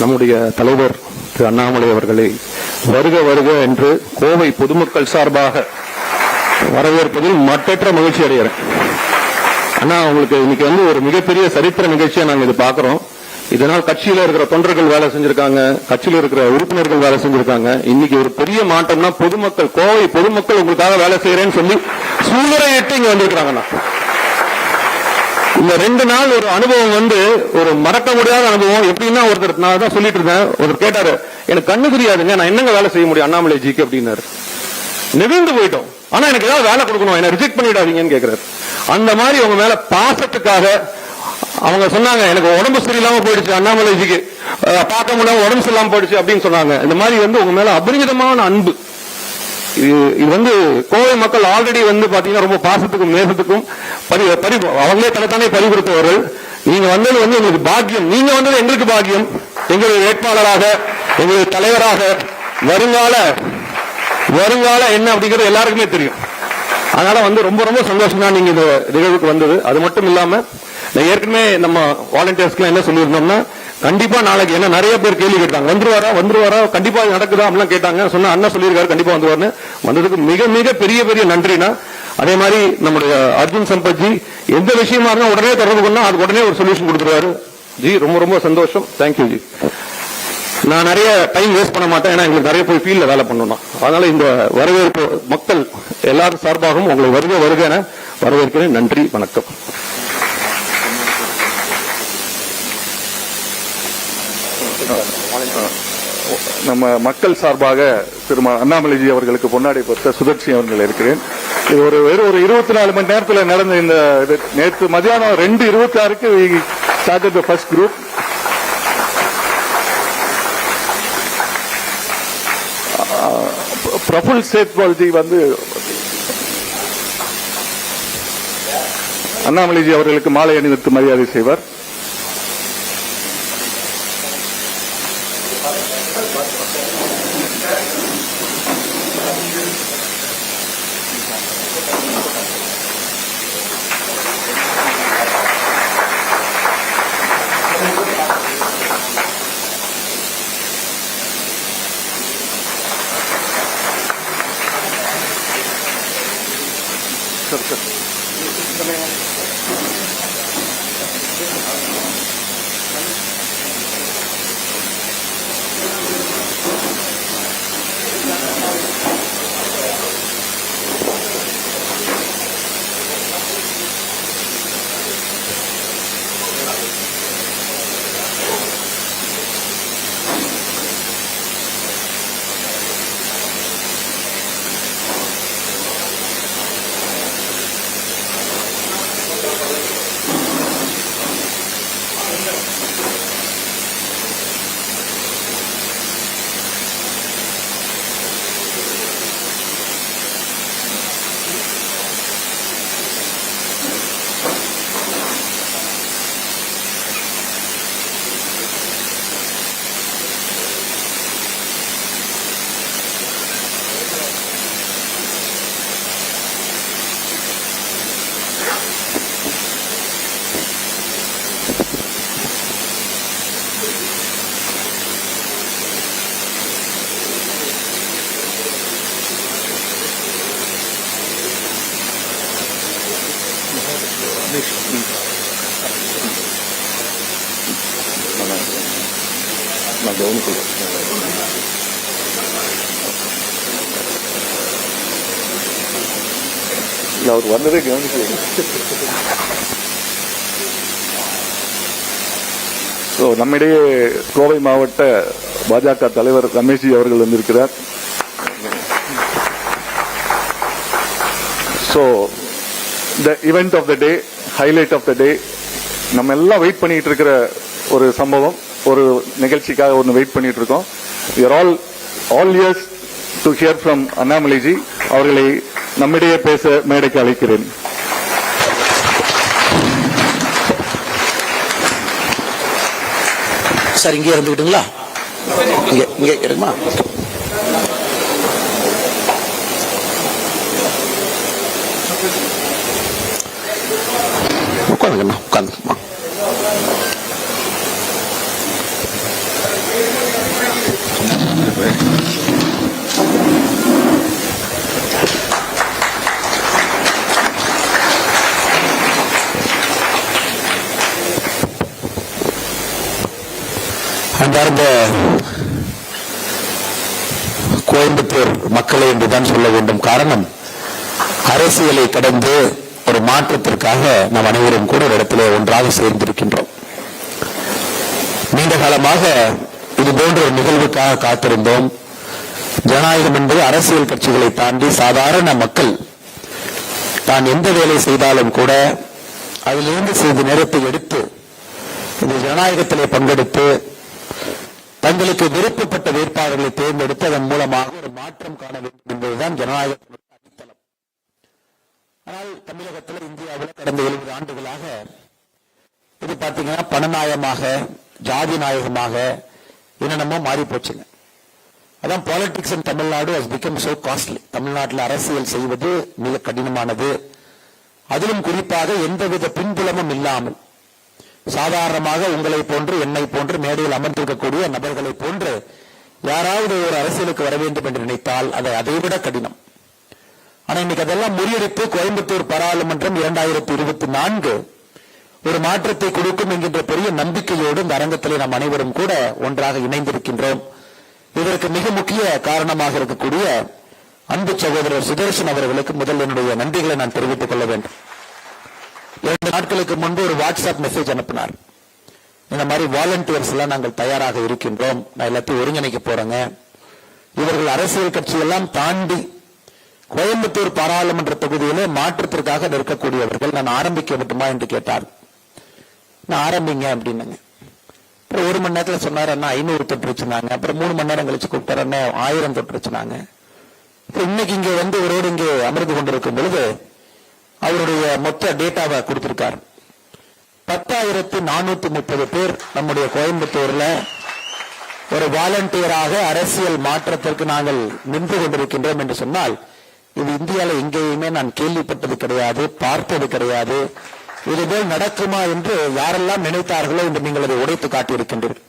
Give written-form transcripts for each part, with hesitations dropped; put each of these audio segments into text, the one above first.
நம்முடைய தலைவர் திரு அண்ணாமலை அவர்களை வருக வருக என்று கோவை பொதுமக்கள் சார்பாக வரவேற்பதில் மற்றற்ற மகிழ்ச்சி அடைகிறேன். அண்ணா, உங்களுக்கு இன்னைக்கு ஒரு மிகப்பெரிய சரித்திர நிகழ்ச்சியா நாங்க இது பாக்குறோம். இதனால் கட்சியில இருக்கிற தொண்டர்கள் வேலை செஞ்சிருக்காங்க, கட்சியில இருக்கிற உறுப்பினர்கள் வேலை செஞ்சிருக்காங்க. இன்னைக்கு ஒரு பெரிய மாற்றம்னா பொதுமக்கள், கோவை பொதுமக்கள் உங்களுக்காக வேலை செய்யறேன்னு சொல்லி சூளுரையிட்டு இங்க வந்திருக்காங்கண்ணா. இந்த 2 நாள் ஒரு அனுபவம் ஒரு மறக்க முடியாத அனுபவம். எப்படின்னா ஒருத்தர், நான் தான் சொல்லிட்டு இருந்தேன், ஒருத்தர் கேட்டாரு, எனக்கு கண்ணு தெரியாதுங்க, நான் என்னங்க வேலை செய்ய முடியும் அண்ணாமலை ஜிக்கு அப்படின்னாரு. நெகிழ்ந்து போயிட்டோம். ஆனா எனக்கு ஏதாவது வேலை கொடுக்கணும், என்ன ரிஜெக்ட் பண்ணிடாதீங்கன்னு கேட்கிறாரு. அந்த மாதிரி உங்க மேல பாசத்துக்காக அவங்க சொன்னாங்க, எனக்கு உடம்பு சரியில்லாம போயிடுச்சு, அண்ணாமலைஜிக்கு பார்க்க முடியாம உடம்பு சரியில்லாம போயிடுச்சு அப்படின்னு சொன்னாங்க. இந்த மாதிரி உங்க மேல அபரிமிதமான அன்பு. இது கோவை மக்கள் ஆல்ரெடி பாத்தீங்கன்னா ரொம்ப பாசத்துக்கும் நேசத்துக்கும் அவங்களே தனத்தானே பறிகொடுத்தவர்கள். நீங்க வந்தது எங்களுக்கு பாக்கியம், நீங்க வந்தது எங்களுக்கு பாக்கியம். எங்களுடைய வேட்பாளராக, எங்களுடைய தலைவராக, வருங்கால என்ன அப்படிங்கிறது எல்லாருக்குமே தெரியும். அதனால ரொம்ப ரொம்ப சந்தோஷம் தான் நீங்க இந்த நிகழ்வுக்கு வந்தது. அது மட்டும் இல்லாம ஏற்கனவே நம்ம வாலண்டியர்ஸ்க்கு என்ன சொல்லியிருந்தோம்னா, கண்டிப்பா நாளைக்கு என்ன நிறைய பேர் கேள்வி கேட்டாங்க, வந்துருவாரா கண்டிப்பா நடக்குதா அப்படிலாம் கேட்டாங்க. சொன்னா அண்ணா சொல்லியிருக்காரு கண்டிப்பா வந்துருவாருன்னு. வந்ததுக்கு மிக மிக பெரிய பெரிய நன்றினா. அதே மாதிரி நம்முடைய அர்ஜுன் சம்பத்ஜி எந்த விஷயமா இருந்தா உடனே தொடர்பு பண்ணா அதுக்கு உடனே ஒரு சொல்யூஷன் கொடுத்துருவாரு. ஜி ரொம்ப ரொம்ப சந்தோஷம், தேங்க்யூ ஜி. நான் நிறைய டைம் வேஸ்ட் பண்ண மாட்டேன், ஏன்னா எங்களுக்கு நிறைய போய் ஃபீல்ட்ல வேலை பண்ணணும். அதனால இந்த வரவேற்பு மக்கள் எல்லாரும் சார்பாகவும் உங்களை வருக என வரவேற்கிறேன். நன்றி, வணக்கம். நம்ம மக்கள் சார்பாக திரு அண்ணாமலைஜி அவர்களுக்கு பொன்னாடை பொறுத்த சுதர்சி அவர்கள் இருக்கிறேன். இது வெறும் ஒரு 24 மணி நேரத்தில் நடந்த இந்த நேற்று மதியானம் 2:26 started the first group. Praful சேத்வால்ஜி Annamalaiji அவர்களுக்கு மாலை அணிவித்து மரியாதை செய்வார். நான் கவனிக்கல. அவர் வந்ததே கவனிக்கல. நம்மிடையே கோவை மாவட்ட பாஜக தலைவர் ரமேஷ்ஜி அவர்கள் வந்திருக்கிறார். The event of the day, highlight of the day, நம்ம எல்லாம் வெயிட் பண்ணிட்டு இருக்கிற ஒரு சம்பவம், ஒரு நிகழ்ச்சிக்காக ஒன்று வெயிட் பண்ணிட்டு இருக்கோம். We are all ears to hear from Annamalaiji. அவர்களை நம்மிடையே பேச மேடைக்கு அழைக்கிறேன். சார் இங்கே இருந்துக்கிட்டுங்களா? இங்கே இருக்குமா? உட்காந்துங்கண்ணா, உட்காந்துமா. அன்பார்ந்த கோயம்புத்தூர் மக்களை என்றுதான் சொல்ல வேண்டும். காரணம், அரசியலை கடந்து ஒரு மாற்றத்திற்காக நாம் அனைவரும் கூட ஒரு இடத்திலே ஒன்றாக சேர்ந்திருக்கின்றோம். நீண்ட காலமாக இது போன்ற ஒரு நிகழ்வுக்காக காத்திருந்தோம். ஜனநாயகம் என்பது அரசியல் கட்சிகளை தாண்டி சாதாரண மக்கள் தான் எந்த வேலை செய்தாலும் கூட அதிலிருந்து சிறிது நேரத்தை எடுத்து இந்த ஜனநாயகத்திலே பங்கெடுத்து தங்களுக்கு விருப்பப்பட்ட வேட்பாளர்களை தேர்ந்தெடுத்து அதன் மூலமாக ஒரு மாற்றம் காண வேண்டும் என்பதுதான் ஜனநாயகத்தினுடைய அடித்தளம். ஆனால் தமிழகத்தில், இந்தியாவில் கடந்த 70 ஆண்டுகளாக இது பார்த்தீங்கன்னா பணநாயகமாக, ஜாதி நாயகமாக என்னென்னமோ மாறி போச்சுங்க. அதான் politics in Tamil Nadu has become so costly. தமிழ்நாட்டில் அரசியல் செய்வது மிக கடினமானது. அதிலும் குறிப்பாக எந்தவித பின்புலமும் இல்லாமல் சாதாரணமாக உங்களை போன்று, என்னை போன்று மேடையில் அமர்ந்திருக்கக்கூடிய நபர்களை போன்று யாராவது ஒரு அரசியலுக்கு வர வேண்டும் என்று நினைத்தால் அது அதைவிட கடினம். ஆனா இன்னைக்கு அதெல்லாம் முறியடித்து கோயம்புத்தூர் பாராளுமன்றம் 2024 ஒரு மாற்றத்தை கொடுக்கும் என்கின்ற பெரிய நம்பிக்கையோடு இந்த அரங்கத்திலே நாம் அனைவரும் கூட ஒன்றாக இணைந்திருக்கின்றோம். இதற்கு மிக முக்கிய காரணமாக இருக்கக்கூடிய அன்பு சகோதரர் சுதர்சன் அவர்களுக்கு முதல் என்னுடைய நன்றிகளை நான் தெரிவித்துக் கொள்ள வேண்டும். 2 நாட்களுக்கு முன்பு ஒரு வாட்ஸ்அப் மெசேஜ் அனுப்பினார். இந்த மாதிரி வாலண்டியர்ஸ் எல்லாம் நாங்கள் தயாராக இருக்கின்றோம், நான் எல்லாத்தையும் ஒருங்கிணைக்க போறேங்க. இவர்கள் அரசியல் கட்சி எல்லாம் தாண்டி கோயம்புத்தூர் பாராளுமன்ற தொகுதியிலே மாற்றத்திற்காக நிற்கக்கூடியவர்கள், நான் ஆரம்பிக்க விட்டுமா என்று கேட்டார். நான் ஆரம்பிங்க அப்படின்னுங்க. அப்புறம் 1 மணி நேரத்தில் சொன்னார், அண்ணா 500 தொற்றுச்சுனாங்க. அப்புறம் 3 மணி நேரம் கழிச்சு கூப்பிட்டார், அண்ணா 1000 தொற்றுச்சுனாங்க. இன்னைக்கு இங்க வந்து ஒருவரோடு இங்கே அமர்ந்து கொண்டிருக்கும் பொழுது அவருடைய மொத்த டேட்டாவை கொடுத்திருக்கார். 10,430 பேர் நம்முடைய கோயம்புத்தூர்ல ஒரு வாலண்டியராக அரசியல் மாற்றத்திற்கு நாங்கள் நின்று கொண்டிருக்கின்றோம் என்று சொன்னால், இது இந்தியாவில் எங்கேயுமே நான் கேள்விப்பட்டது கிடையாது, பார்த்தது கிடையாது. இதுபோல் நடக்குமா என்று யாரெல்லாம் நினைத்தார்களோ என்று நீங்கள் அதை உடைத்து காட்டியிருக்கின்றீர்கள்.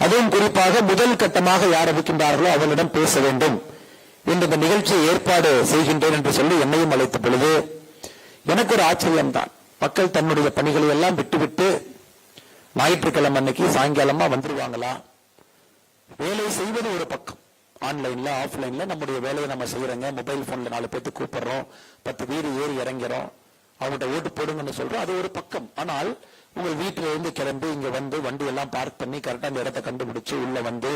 அதுவும் குறிப்பாக முதல் கட்டமாக யார் இருக்கின்றார்களோ அவர்களிடம் பேச வேண்டும் என்று இந்த நிகழ்ச்சியை ஏற்பாடு செய்கின்றேன் என்று சொல்லி என்னையும் அழைத்த பொழுது எனக்கு ஒரு ஆச்சரியம்தான். மக்கள் தன்னுடைய பணிகளை எல்லாம் விட்டுவிட்டு ஞாயிற்றுக்கிழமை அன்னைக்கு சாயங்காலமா வந்துருவாங்களா? வேலை செய்வது ஒரு பக்கம், ஆன்லைன்ல ஆஃப்லைன்ல நம்முடைய வேலையை நம்ம செய்யறோங்க. மொபைல் போன்ல 4 பேருக்கு கூப்பிடுறோம், 10 வீடு ஏறி இறங்கிறோம், அவங்கள்ட்ட ஓட்டு போடுங்கன்னு சொல்றோம், அது ஒரு பக்கம். ஆனால் உங்கள் வீட்டில இருந்து கிளம்பி இங்க வந்து வண்டி எல்லாம் பார்க் பண்ணி கரெக்டா அந்த இடத்தை கண்டுபிடிச்சு உள்ள வந்து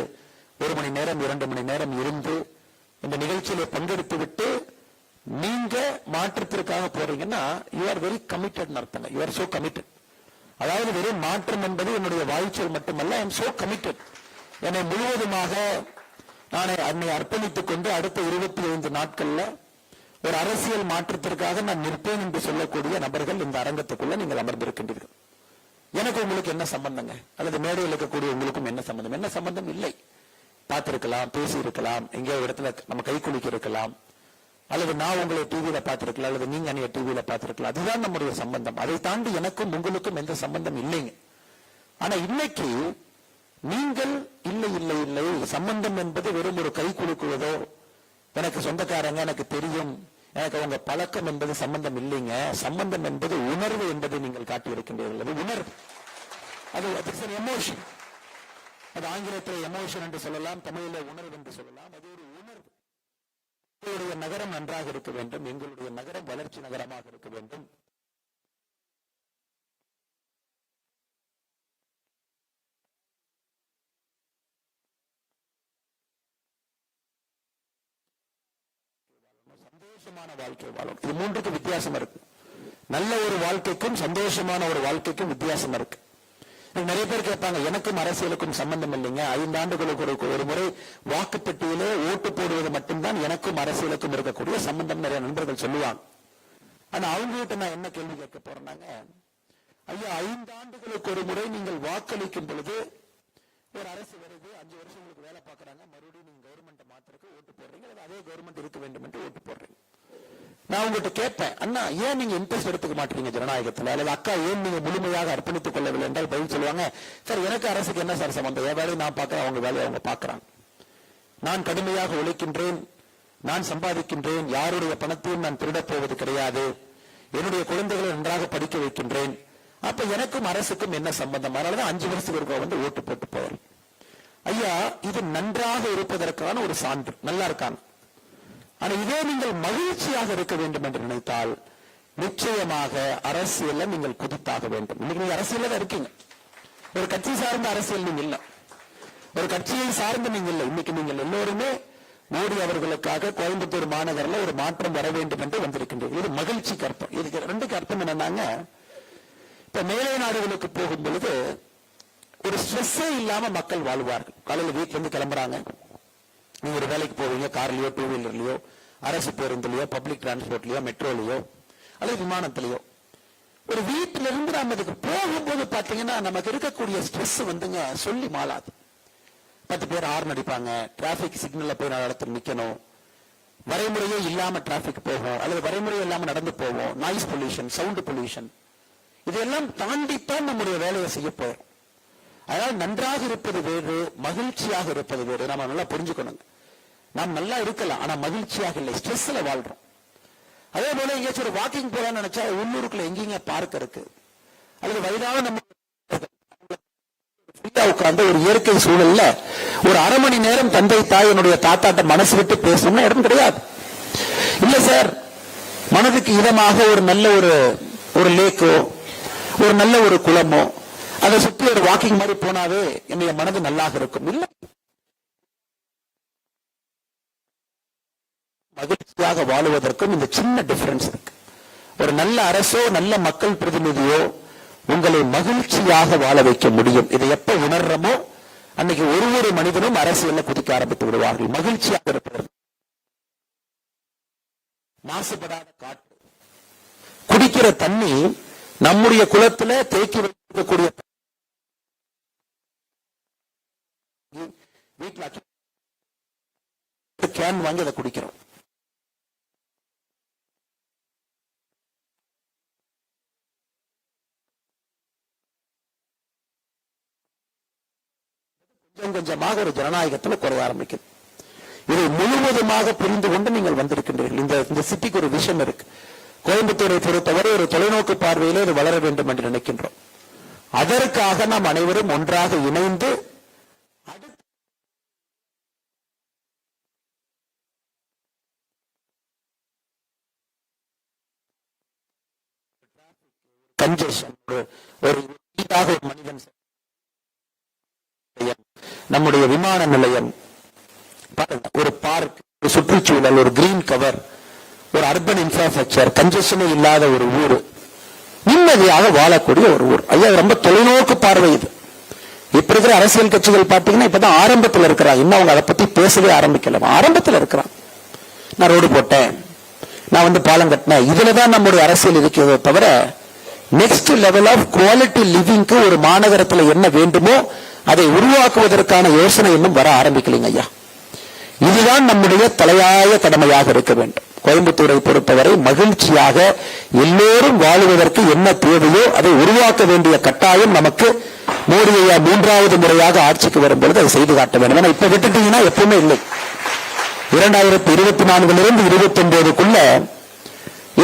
1 மணி நேரம் 2 மணி நேரம் இருந்து இந்த நிகழ்ச்சியில பங்கெடுத்து விட்டு நீங்க மாற்றத்திற்காக போறீங்கன்னா யூ ஆர் வெரி கமிட்டட் அர்த்தங்க. You are so committed. அதாவது வெறும் மாற்றம் என்பது என்னுடைய வாய்ச்சல் மட்டுமல்ல, ஐ எம் சோ கமிட்டட். என்னை முழுவதுமாக என்னை அர்ப்பணித்துக் கொண்டு அடுத்த 25 நாட்கள்ல ஒரு அரசியல் மாற்றத்திற்காக நான் நிற்பேன் என்று சொல்லக்கூடிய நபர்கள் இந்த அரங்கத்துக்குள்ள நீங்கள் அமர்ந்திருக்கின்றீர்கள். எனக்கு உங்களுக்கு என்ன சம்பந்தங்க? அல்லது மேடையில் இருக்கக்கூடிய உங்களுக்கும் என்ன சம்பந்தம்? என்ன சம்பந்தம் இல்லை. பார்த்திருக்கலாம், பேசி இருக்கலாம், எங்கேயோ இடத்துல நம்ம கை குலுக்கி இருக்கலாம், அல்லது நான் உங்களை டிவியில பார்த்திருக்கலாம், அல்லது நீங்க என்னைய டிவியில பார்த்திருக்கலாம். அதுதான் நம்முடைய சம்பந்தம். அதை தாண்டி எனக்கும் உங்களுக்கும் எந்த சம்பந்தம் இல்லைங்க. ஆனா இன்னைக்கு நீங்கள் இல்லை இல்லை இல்லை சம்பந்தம் என்பது வெறும் ஒரு கை குலுக்குவதோ, எனக்கு சொந்தக்காரங்க, எனக்கு தெரியும், எனக்கு அவங்க பழக்கம் என்பது சம்பந்தம் இல்லைங்க. சம்பந்தம் என்பது உணர்வு என்பதை நீங்கள் காட்டியிருக்கின்றீர்கள். அது உணர்வு, அது எமோஷன். அது ஆங்கிலத்தில் எமோஷன் என்று சொல்லலாம், தமிழில் உணர்வு என்று சொல்லலாம். அது ஒரு உணர்வு. எங்களுடைய நகரம் நன்றாக இருக்க வேண்டும், எங்களுடைய நகரம் வளர்ச்சி நகரமாக இருக்க வேண்டும். சந்தோஷமான வாழ்க்கை வாழும். இது 3க்கு வித்தியாசம் இருக்கு. நல்ல ஒரு வாழ்க்கைக்கும் சந்தோஷமான ஒரு வாழ்க்கைக்கும் வித்தியாசம் இருக்கு. நிறைய பேர் கேட்பாங்க, எனக்கும் அரசியலுக்கும் சம்பந்தம் இல்லைங்க, 5 ஆண்டுகளுக்கு ஒரு முறை வாக்குப்பெட்டியிலே ஓட்டு போடுவது மட்டும்தான் எனக்கும் அரசியலுக்கும் இருக்கக்கூடிய சம்பந்தம் நிறைய நண்பர்கள் சொல்லுவாங்க. ஆனா அவங்க கிட்ட நான் என்ன கேள்வி கேட்க போறேன்னாங்க, ஐயா 5 ஆண்டுகளுக்கு ஒரு முறை நீங்கள் வாக்களிக்கும் பொழுது ஒரு அரசு வருது, 5 வருஷம் உங்களுக்கு வேலை பார்க்கறாங்க, மறுபடியும் நீங்க கவர்மெண்ட் மாத்திரக்கு ஓட்டு போடுறீங்க, அதே கவர்மெண்ட் இருக்க வேண்டும் என்று ஓட்டு போடுறீங்க. நான் உங்ககிட்ட கேட்பேன், அண்ணா ஏன் நீங்க இன்ட்ரெஸ்ட் எடுத்துக்க மாட்டீங்க ஜனநாயகத்தில், அல்லது அக்கா ஏன் நீங்க முழுமையாக அர்ப்பணித்துக் கொள்ளவில்லை என்றால் பதில் சொல்லுவாங்க, சார் எனக்கு அரசுக்கு என்ன சார் சம்பந்தம், என் வேலையை நான் பார்க்கிறேன், அவங்க வேலையை அவங்க பார்க்கறாங்க. நான் கடுமையாக உழைக்கின்றேன், நான் சம்பாதிக்கின்றேன், யாருடைய பணத்தையும் நான் திருடப் போவது கிடையாது, என்னுடைய குழந்தைகளை நன்றாக படிக்க வைக்கின்றேன். அப்ப எனக்கும் அரசுக்கும் என்ன சம்பந்தம்? அதனாலதான் 5 வருஷத்துக்கு வந்து ஓட்டு போட்டு போறேன். ஐயா இது நன்றாக இருப்பதற்கான ஒரு சான்று, நல்லா இருக்காங்க. ஆனா இதே நீங்கள் மகிழ்ச்சியாக இருக்க வேண்டும் என்று நினைத்தால் நிச்சயமாக அரசியல்ல நீங்கள் குதித்தாக வேண்டும். இன்னைக்கு நீங்க அரசியல்ல தான் இருக்கீங்க. ஒரு கட்சி சார்ந்த அரசியல் நீங்க இல்ல, ஒரு கட்சியை சார்ந்த நீங்க இல்ல. இன்னைக்கு நீங்கள் எல்லோருமே மோடி அவர்களுக்காக கோயம்புத்தூர் மாநகரில் ஒரு மாற்றம் வர வேண்டும் என்று வந்திருக்கின்றீர்கள். இது மகிழ்ச்சிக்கு அர்த்தம். இதுக்கு ரெண்டுக்கு அர்த்தம் என்னன்னாங்க, இப்ப மேலை நாடுகளுக்கு போகும் பொழுது ஒரு ஸ்ட்ரெஸ்ஸே இல்லாம மக்கள் வாழ்வார்கள். காலையில் வீட்டுல இருந்து கிளம்புறாங்க, நீங்க ஒரு வேலைக்கு போவீங்க, கார்லயோ டூ வீலர்லயோ அரசு பேருந்துலயோ பப்ளிக் டிரான்ஸ்போர்ட்லயோ மெட்ரோலயோ அல்லது விமானத்திலயோ ஒரு வீட்டில இருந்து நம்ம இதுக்கு போகும்போது பாத்தீங்கன்னா நமக்கு இருக்கக்கூடிய ஸ்ட்ரெஸ் வந்துங்க சொல்லி மாளாது. 10 பேர் ஹார்ன் அடிப்பாங்க, டிராபிக் சிக்னல்ல போய் இடத்துல நிக்கணும், வரைமுறையே இல்லாம டிராபிக் போகும் அல்லது வரைமுறையே இல்லாம நடந்து போவோம், நாய்ஸ் பொல்யூஷன், சவுண்ட் பொல்யூஷன், இதெல்லாம் தாண்டித்தான் நம்முடைய வேலையை செய்ய போறோம். அதனால் நன்றாக இருப்பது வேறு, மகிழ்ச்சியாக இருப்பது வேறு. நம்ம நல்லா புரிஞ்சுக்கணுங்க. நாம் நல்லா இருக்கலாம், ஆனா மகிழ்ச்சியாக இல்லை, ஸ்ட்ரெஸ்ல வாழ்றோம். அதே போல எங்கேயாச்சும் ஒரு வாக்கிங் போறான்னு நினைச்சா உள்ளூருக்குள்ள எங்கேங்க பார்க் இருக்கு அல்லது வயதான நம்ம உட்கார்ந்து ஒரு இயற்கை சூழல்ல ஒரு அரை மணி நேரம் தந்தை தாய் என்னுடைய தாத்தாட்ட மனசு விட்டு பேசணும்னா இடம் கிடையாது. இல்ல சார், மனதுக்கு இதமாக ஒரு நல்ல ஒரு லேக்கோ ஒரு நல்ல ஒரு குளமோ அதை சுற்றி ஒரு வாக்கிங் மாதிரி போனாவே என்னுடைய மனது நல்லாக இருக்கும். இல்ல, மகிழ்ச்சியாக வாழுவதற்கும் இந்த சின்ன டிஃபரன்ஸ் இருக்கு. ஒரு நல்ல அரசோ நல்ல மக்கள் பிரதிநிதியோ உங்களை மகிழ்ச்சியாக வாழ வைக்க முடியும். இதை எப்ப உணர்றமோ அன்னைக்கு ஒரு மனிதனும் அரசியல்ல குதிக்க ஆரம்பித்து விடுவார்கள். மகிழ்ச்சியாக இருப்பது, மாசுபடாத காற்று, குடிக்கிற தண்ணி, நம்முடைய குளத்துல தேக்கி வைக்கக்கூடிய வீட்டுல கேன் வாங்கி அதை குடிக்கிறோம். கொஞ்சம் கொஞ்சமாக ஒரு ஜனநாயகத்தில் குறைய ஆரம்பிக்குது. இதை முழுவதுமாக புரிந்து கொண்டு நீங்கள் வந்திருக்கின்றீர்கள். இந்த சிட்டிக்கு ஒரு விஷன் இருக்கு. கோயம்புத்தூரை பொறுத்தவரை ஒரு தொலைநோக்கு பார்வையிலே இது வளர வேண்டும் என்று நினைக்கின்றோம். அதற்காக நாம் அனைவரும் ஒன்றாக இணைந்து கன்ஜெஷன் ஒரு மனிதன், நம்முடைய விமான நிலையம், ஒரு பார்க், ஒரு சுற்றுச்சூழல், ஒரு கிரீன் கவர், ஒரு அர்பன் இன்ஃப்ராஸ்ட்ரக்சர், கன்ஜெஷனே இல்லாத ஒரு ஊர், நிம்மதியாக வாழக்கூடிய ஒரு ஊர். ஐயா, ரொம்ப தொலைநோக்கு பார்வை இது. இப்ப இருக்கிற அரசியல் கட்சிகள் பாத்தீங்கன்னா இப்பதான் ஆரம்பத்தில் இருக்கிறாங்க. இன்னும் அவங்க அதை பத்தி பேசவே ஆரம்பிக்கல, ஆரம்பத்தில் இருக்கிறான். நான் ரோடு போட்டேன், நான் பாலம் கட்டினேன், இதுலதான் நம்முடைய அரசியல் இருக்கிறதே தவிர நெக்ஸ்ட் லெவல் ஆஃப் குவாலிட்டி லிவிங்க்கு ஒரு மாநகரத்தில் என்ன வேண்டுமோ அதை உருவாக்குவதற்கான யோசனை இன்னும் வர ஆரம்பிக்கலைங்க ஐயா. இதுதான் நம்முடைய தலையாய கடமையாக இருக்க வேண்டும். கோயம்புத்தூரை பொறுத்தவரை மகிழ்ச்சியாக எல்லோரும் வாழுவதற்கு என்ன தேவையோ அதை உருவாக்க வேண்டிய கட்டாயம் நமக்கு மோடி ஐயா 3வது முறையாக ஆட்சிக்கு வரும்பொழுது அதை செய்து காட்ட வேண்டும். ஏன்னா இப்ப விட்டுட்டீங்கன்னா எப்பவுமே இல்லை. 2024 29க்குள்ள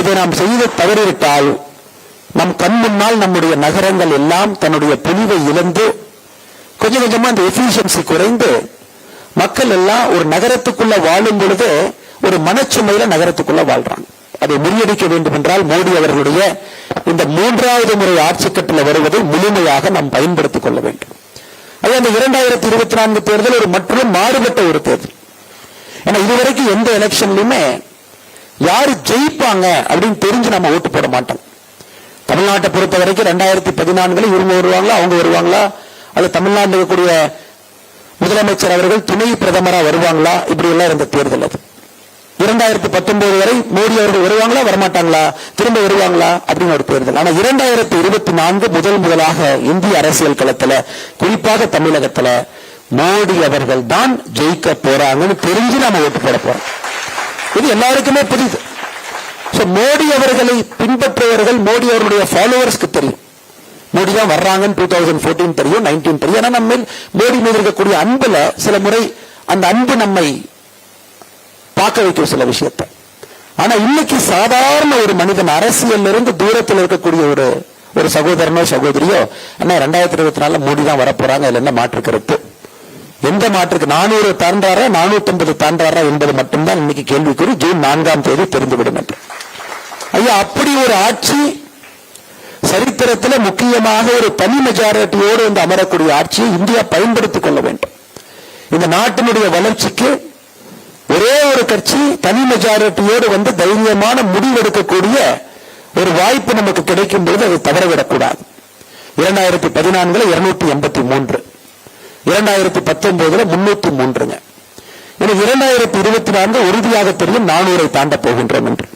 இதை நாம் செய்து தவறிவிட்டால் நம் கண் முன்னால் நம்முடைய நகரங்கள் எல்லாம் தன்னுடைய பொலிவை இழந்து கொஞ்சம் கொஞ்சமா அந்த எஃபிஷியன்சி குறைந்து மக்கள் எல்லாம் ஒரு நகரத்துக்குள்ள வாழும் பொழுது ஒரு மனச்சுமையில நகரத்துக்குள்ள வாழ்றாங்க. அதை முறியடிக்க வேண்டும் என்றால் மோடி அவர்களுடைய இந்த 3வது முறை ஆட்சி கட்டில் வருவதை முழுமையாக நாம் பயன்படுத்திக் கொள்ள வேண்டும். அது அந்த 2024 தேர்தல் ஒரு மற்றும் மாறுபட்ட ஒரு தேர்தல். ஏன்னா இதுவரைக்கும் எந்த எலெக்ஷன்லயுமே யாரு ஜெயிப்பாங்க அப்படின்னு தெரிஞ்சு நம்ம ஓட்டு போட மாட்டோம். தமிழ்நாட்டை பொறுத்த வரைக்கும் 2014 இவங்க வருவாங்களா அவங்க வருவாங்களா, அது தமிழ்நாட்டில் இருக்கக்கூடிய முதலமைச்சர் அவர்கள் துணை பிரதமரா வருவாங்களா, இப்படி எல்லாம் இருந்த தேர்தல். அது 2019 வரை மோடி அவர்கள் வருவாங்களா வரமாட்டாங்களா, திரும்ப வருவாங்களா அப்படின்னு ஒரு தேர்தல். ஆனா 2024 முதலாக இந்திய அரசியல் களத்துல குறிப்பாக தமிழகத்துல மோடி அவர்கள் தான் ஜெயிக்க போறாங்கன்னு தெரிஞ்சு நாம ஓட்டு போட போறோம். இது எல்லாருக்குமே புரியுது. மோடி அவர்களை பின்பற்றுவர்கள், மோடி அவர்களுடைய ஃபாலோவர்ஸ்க்கு தெரியும் மோடி தான் வர்றாங்கன்னு 2014 தெரியும், 19 தெரியும். ஆனா நம்ம மோடி மீது இருக்கக்கூடிய அன்புல சில முறை அந்த அன்பு நம்மை பார்க்க வைக்கும் சில விஷயத்தை. ஆனா இன்னைக்கு சாதாரண ஒரு மனிதன் அரசியல் இருந்து தூரத்தில் இருக்கக்கூடிய ஒரு சகோதரனோ சகோதரியோ அண்ணா 2024 மோடி தான் வரப்போறாங்க, அதுல என்ன மாற்று கருத்து, எந்த மாற்றுக்கு 400 தாண்டாரா 450 தாண்டாரா என்பது மட்டும்தான் இன்னைக்கு கேள்விக்குறி. ஜூன் 4ஆம் தேதி தெரிந்துவிடும் என்று. ஐயா, அப்படி ஒரு ஆட்சி சரித்திரத்தில் முக்கியமாக ஒரு தனி மெஜாரிட்டியோடு வந்து அமரக்கூடிய ஆட்சியை இந்தியா பயன்படுத்திக் கொள்ள வேண்டும். இந்த நாட்டினுடைய வளர்ச்சிக்கு ஒரே ஒரு கட்சி தனி மெஜாரிட்டியோடு வந்து தைரியமான முடிவெடுக்கக்கூடிய ஒரு வாய்ப்பு நமக்கு கிடைக்கும் பொழுது அதை தவறவிடக்கூடாது. 2014 283, 2019 303. 2024 உறுதியாக தெரியும் 400 தாண்ட போகின்றோம் என்று.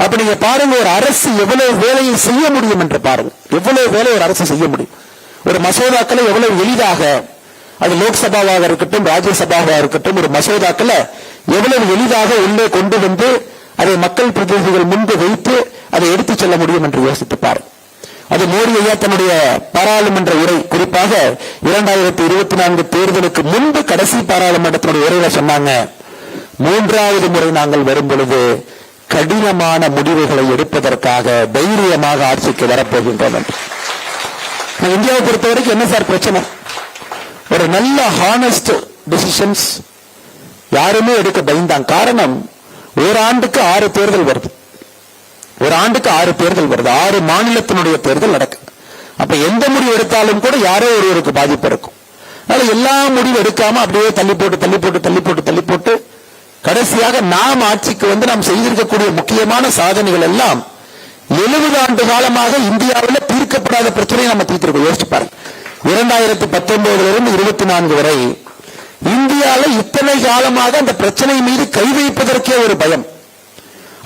அப்ப நீங்க பாருங்க, ஒரு அரசு எவ்வளவு வேலையை செய்ய முடியும் என்று பாருங்க. எவ்வளவு வேலை ஒரு அரசு செய்ய முடியும். ஒரு மசோதாக்களை எவ்வளவு எளிதாக, அது லோக்சபாவாக இருக்கட்டும் ராஜ்யசபாவாக இருக்கட்டும், ஒரு மசோதாக்களை எவ்வளவு எளிதாக உள்ளே கொண்டு வந்து அதை மக்கள் பிரதிநிதிகள் முன்பு வைத்து அதை எடுத்துச் செல்ல முடியும் என்று யோசித்து பாருங்க. அது மோடி ஐயா தன்னுடைய பாராளுமன்ற உரை, குறிப்பாக 2024 தேர்தலுக்கு முன்பு கடைசி பாராளுமன்றத்தினுடைய உரையில சொன்னாங்க, 3வது முறை நாங்கள் வரும் பொழுது கடினமான முடிவுகளை எடுப்பதற்காக தைரியமாக ஆட்சிக்கு வரப்போகின்றோம் என்று. இந்தியாவை பொறுத்த வரைக்கும் என்ன சார் பிரச்சனை? ஒரு நல்ல ஹானஸ்ட் டிசிஷன்ஸ் யாருமே எடுக்க பயந்தாங்க. காரணம், ஒரு ஆண்டுக்கு 6 தேர்தல் வருது. ஒரு ஆண்டுக்கு 6 தேர்தல் வருது. 6 மாநிலத்தினுடைய தேர்தல் நடக்குது. அப்ப எந்த முடிவு எடுத்தாலும் கூட யாரோ ஒருவருக்கு பாதிப்பு இருக்கும். அதனால எல்லா முடிவு எடுக்காம அப்படியே தள்ளி போட்டு கடைசியாக நாம் ஆட்சிக்கு வந்து நாம் செய்திருக்கக்கூடிய முக்கியமான சாதனைகள் எல்லாம் 70 ஆண்டு காலமாக இந்தியாவில் தீர்க்கப்படாத பிரச்சனையை நம்ம தீர்த்திருக்கோம். யோசிச்சு பாருங்க, 2019 24 வரை இந்தியாவில் இத்தனை காலமாக அந்த பிரச்சனை மீது கை வைப்பதற்கே ஒரு பயம்.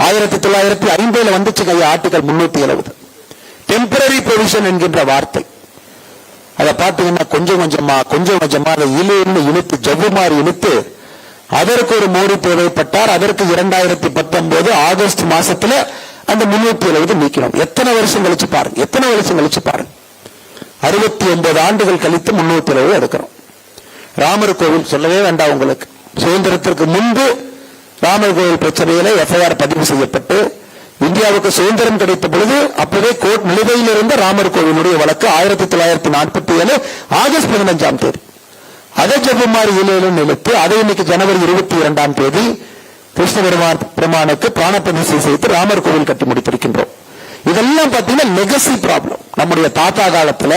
1950 வந்துச்சு ஆர்டிகல் 370 டெம்பரரி ப்ரொவிஷன் என்கின்ற வார்த்தை. அதை பார்த்தீங்கன்னா கொஞ்சம் கொஞ்சமா அதை இழுத்து ஜவ்வுமாறு இழுத்து அதற்கு ஒரு மோடி தேவைப்பட்டார். அதற்கு 2019 ஆகஸ்ட் மாசத்துல அந்த 370 நீக்கிறோம். எத்தனை வருஷம் கழிச்சு பாருங்க, 69 ஆண்டுகள் கழித்து 370 எடுக்கிறோம். ராமர் கோவில் சொல்லவே வேண்டாம் உங்களுக்கு. சுதந்திரத்திற்கு முன்பு ராமர் கோவில் பிரச்சனையில எஃப்ஐஆர் பதிவு செய்யப்பட்டு இந்தியாவுக்கு சுதந்திரம் கிடைத்த பொழுது அப்பவே கோர்ட் நிலுவையில் இருந்த ராமர் கோவிலுடைய வழக்கு 1947 ஆகஸ்ட் 15ஆம் தேதி அதை ஜெபமாரி இலையிலும் நிறுத்தி அதை இன்னைக்கு ஜனவரி 22ஆம் தேதி கிருஷ்ண பெருமானுக்கு பிராண பிரதிஷ்டை செய்து ராமர் கோவில் கட்டி முடித்திருக்கின்றோம். இதெல்லாம் பார்த்தீங்கன்னா லெகசி ப்ராப்ளம். நம்முடைய தாத்தா காலத்துல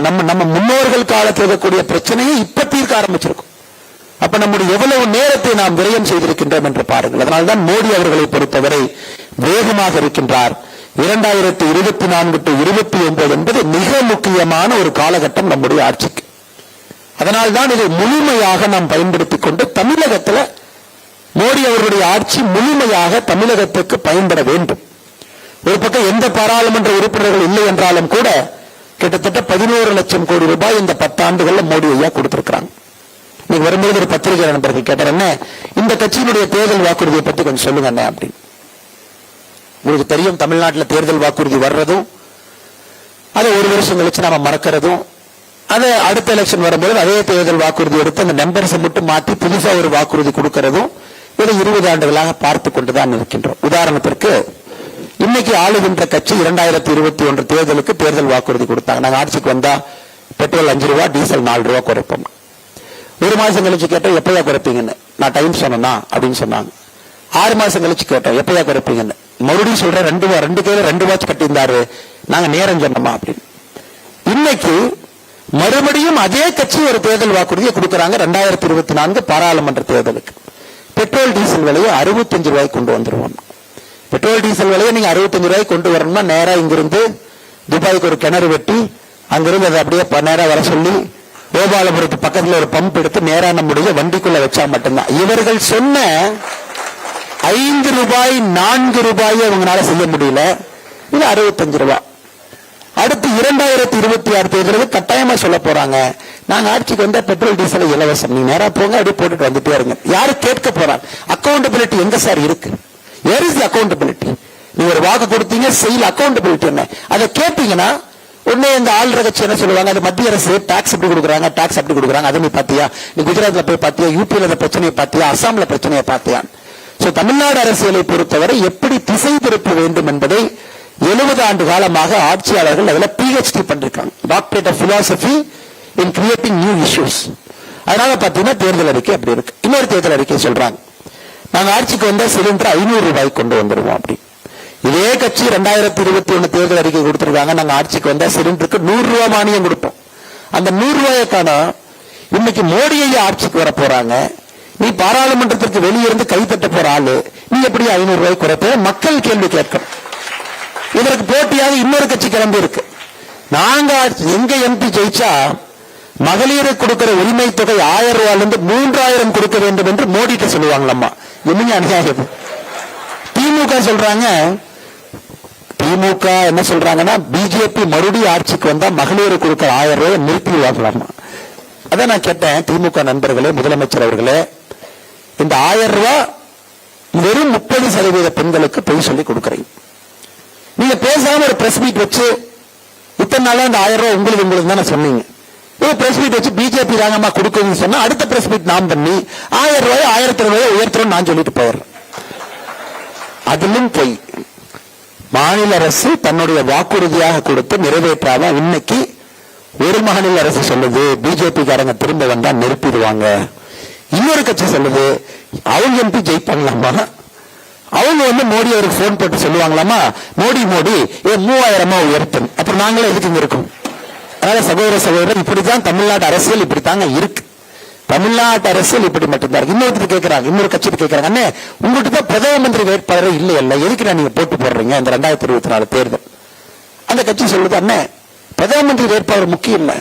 நம்ம முன்னோர்கள் காலத்தில் இருக்கக்கூடிய பிரச்சனையை இப்ப தீர்க்க ஆரம்பிச்சிருக்கும். அப்ப நம்முடைய எவ்வளவு நேரத்தை நாம் விரயம் செய்திருக்கின்றோம் என்று பாருங்கள். அதனால்தான் மோடி அவர்களை பொறுத்தவரை வேகமாக இருக்கின்றார். 2024 to 29 என்பது மிக முக்கியமான ஒரு காலகட்டம் நம்முடைய ஆட்சிக்கு. அதனால்தான் இதை முழுமையாக நாம் பயன்படுத்திக் கொண்டு தமிழகத்தில் மோடி அவர்களுடைய ஆட்சி முழுமையாக தமிழகத்துக்கு பயன்பட வேண்டும். ஒரு பக்கம் எந்த பாராளுமன்ற உறுப்பினர்கள் இல்லை என்றாலும் கூட கிட்டத்தட்ட 11 லட்சம் கோடி ரூபாய் இந்த 10 ஆண்டுகள்ல மோடி ஐயா கொடுத்திருக்கிறாங்க. நீங்க வரும்போது ஒரு பத்திரிகை நண்பர்கள் கேட்டார், என்ன இந்த கட்சியினுடைய தேர்தல் வாக்குறுதியை பத்தி கொஞ்சம் சொல்லுங்க என்ன அப்படின்னு. உங்களுக்கு தெரியும், தமிழ்நாட்டில் தேர்தல் வாக்குறுதி வர்றதும் அதை ஒரு வருஷம் கழிச்சு நாம மறக்கிறதும், அதை அடுத்த எலெக்ஷன் வரும்போது அதே தேர்தல் வாக்குறுதி எடுத்து அந்த நம்பர்ஸை மட்டும் மாற்றி புதுசா ஒரு வாக்குறுதி கொடுக்கிறதும் இதை 20 ஆண்டுகளாக பார்த்து கொண்டுதான் இருக்கின்றோம். உதாரணத்திற்கு இன்னைக்கு ஆளுகின்ற கட்சி 2021 தேர்தலுக்கு தேர்தல் வாக்குறுதி கொடுத்தாங்க. நாங்க ஆட்சிக்கு வந்தா பெட்ரோல் 5 ரூபா, டீசல் 4 ரூபா குறைப்போம். ஒரு மாசம் கழிச்சு கேட்டோம், எப்பயா குறைப்பீங்கன்னு. நான் டைம் சொன்னா அப்படின்னு சொன்னாங்க. 6 மாசம் கழிச்சு கேட்டோம், எப்பயா குறைப்பீங்கன்னு. மறுபடியும் சொல்றேன், 2 கையில 2 வாட்ச் கட்டியிருந்தாரு, நாங்க நேரம் சொன்னோமா அப்படின்னு. இன்னைக்கு மறுபடியும் அதே கட்சி ஒரு தேர்தல் வாக்குறுதியை கொடுக்கறாங்க 2024 பாராளுமன்ற தேர்தலுக்கு. பெட்ரோல் டீசல் விலையை 65 ரூபாய்க்கு கொண்டு வந்துருவோம். பெட்ரோல் டீசல் விலையை நீங்க 65 ரூபாய்க்கு கொண்டு வரணும்னா நேரா இங்கிருந்து துபாய்க்கு ஒரு கிணறு வெட்டி அங்கிருந்து அதை அப்படியே நேரா வர சொல்லி கோபாலபுரத்து பக்கத்துல ஒரு பம்ப் எடுத்து நேரா நம்முடைய வண்டிக்குள்ள வச்சா மட்டும்தான். இவர்கள் சொன்ன 5 ரூபாய் 4 ரூபாயை அவங்களால செய்ய முடியல. இது 65 ரூபாய். அடுத்து 2026 தேர்தலுக்கு கட்டாயமா சொல்ல போறாங்க, நாங்க ஆட்சிக்கு வந்தா பெட்ரோல் டீசல் இலவசம், நீங்க நேரா போங்க அப்படியே போட்டுட்டு வந்துட்டே இருங்க. யாரு கேட்க போறாங்க? அக்கௌண்டபிலிட்டி எங்க சார் இருக்கு? Where is the accountability? நீங்க ஒரு வாக்கு கொடுத்தீங்க, செயல் அக்கௌண்டபிலிட்டி என்ன? அதை கேட்டீங்கன்னா உடனே இந்த ஆளுற கட்சி என்ன சொல்லுவாங்க, அது மத்திய அரசு டாக்ஸ் எப்படி கொடுக்குறாங்க, டாக்ஸ் அப்படி கொடுக்குறாங்க, அதை நீ பாத்தியா, நீ குஜராத்ல போய் பாத்தியா, யூபியில அந்த பிரச்சனையை பாத்தியா, அசாம்ல பிரச்சனையை பாத்தியா? சோ தமிழ்நாடு அரசியலை பொறுத்தவரை எப்படி திசை திருப்ப வேண்டும் என்பதை 70 ஆண்டு காலமாக ஆட்சியாளர்கள் அதில் PhD பண்ணிருக்காங்க, doctorate of philosophy in creating new issues. அதனால பாத்தீங்கன்னா தேர்தல் அறிக்கை அப்படி இருக்கு. இன்னொரு தேர்தல் அறிக்கை சொல்றாங்க, நாங்க ஆட்சிக்கு வந்தா சிலிண்டர் 500 ரூபாய்க்கு கொண்டு வந்துருவோம் அப்படி. இதே கட்சி 2021 தேர்தல் அறிக்கை கொடுத்திருக்காங்க, நாங்க ஆட்சிக்கு வந்தா சிலிண்டருக்கு 100 ரூபாய் மானியம் கொடுப்போம். அந்த 100 ரூபாய்க்கான இன்னைக்கு மோடியை ஆட்சிக்கு வர போறாங்க, நீ பாராளுமன்றத்திற்கு வெளியிருந்து கைத்தட்ட போற ஆளு, நீ எப்படி 500 ரூபாய் குறைப்ப? மக்கள் கேள்வி கேட்கணும். இதற்கு போட்டியாக இன்னொரு கட்சி கிளம்பி இருக்கு. நாங்க எங்க எம்பி ஜெயிச்சா மகளிருக்கு கொடுக்கிற உரிமை தொகை 1000 ரூபாயிலிருந்து 3000 கொடுக்க வேண்டும் என்று மோடிட்ட சொல்லுவாங்களம்மா. என்னங்க அநியாயம். திமுக சொல்றாங்க, திமுக என்ன சொல்றாங்கன்னா, பிஜேபி மறுபடியும் ஆட்சிக்கு வந்தா மகளிருக்கு கொடுக்கிற 1000 ரூபாய் நிறுத்திடுவாங்களாமா. அதான் நான் கேட்டேன், திமுக நண்பர்களே, முதலமைச்சர் அவர்களே, இந்த 1000 ரூபாய் வெறும் 30% பெண்களுக்கு போய் சொல்லி கொடுக்கறீங்க. நீங்க பேசாம ஒரு பிரஸ் மீட் வச்சு இத்தனை நாளா இந்த 1000 ரூபாய் உங்களுக்கு தானே சொன்னீங்க. பிரஸ் மீட் வச்சு பிஜேபி தாங்கம்மா கொடுக்குதுன்னு சொன்னா அடுத்த பிரஸ் மீட் நாம் பண்ணி 1000 ரூபாய் 1000 ரூபாய் உயர்த்துறோம் நான் சொல்லிட்டு போயிடுறேன். அதிலும் போய் மாநில அரசு தன்னுடைய வாக்குறுதியாக கொடுத்து நிறைவேற்றாம இன்னைக்கு ஒரு மாநில அரசு சொல்லுது பிஜேபி காரங்க திரும்ப வந்தா நிறுத்திடுவாங்க. இன்னொரு கட்சி சொல்லுது அவங்க எம்பி ஜெயிப்பாங்களாமா, அவங்க மோடி அவருக்கு போன் போட்டு சொல்லுவாங்களாமா, மோடி 3000 உயர்த்தும். அப்புறம் நாங்களே எதுக்கு இருக்கோம்? அதனால சகோதர சகோதரர், இப்படித்தான் தமிழ்நாடு அரசியல் இப்படித்தாங்க இருக்கு. தமிழ்நாட்டு அரசியல் இப்படி மட்டும்தான் இருக்கு. இன்னொருத்தர் கேட்கிறாங்க, இன்னொரு கட்சி கேட்கிறாங்க, அண்ணே உங்ககிட்ட தான் பிரதம மந்திரி வேட்பாளரே இல்ல, எதுக்கு நீங்க போட்டு போடுறீங்க இந்த 2024 தேர்தல்? அந்த கட்சி சொல்லுது, அண்ணே பிரதம மந்திரி வேட்பாளர் முக்கியம் இல்ல,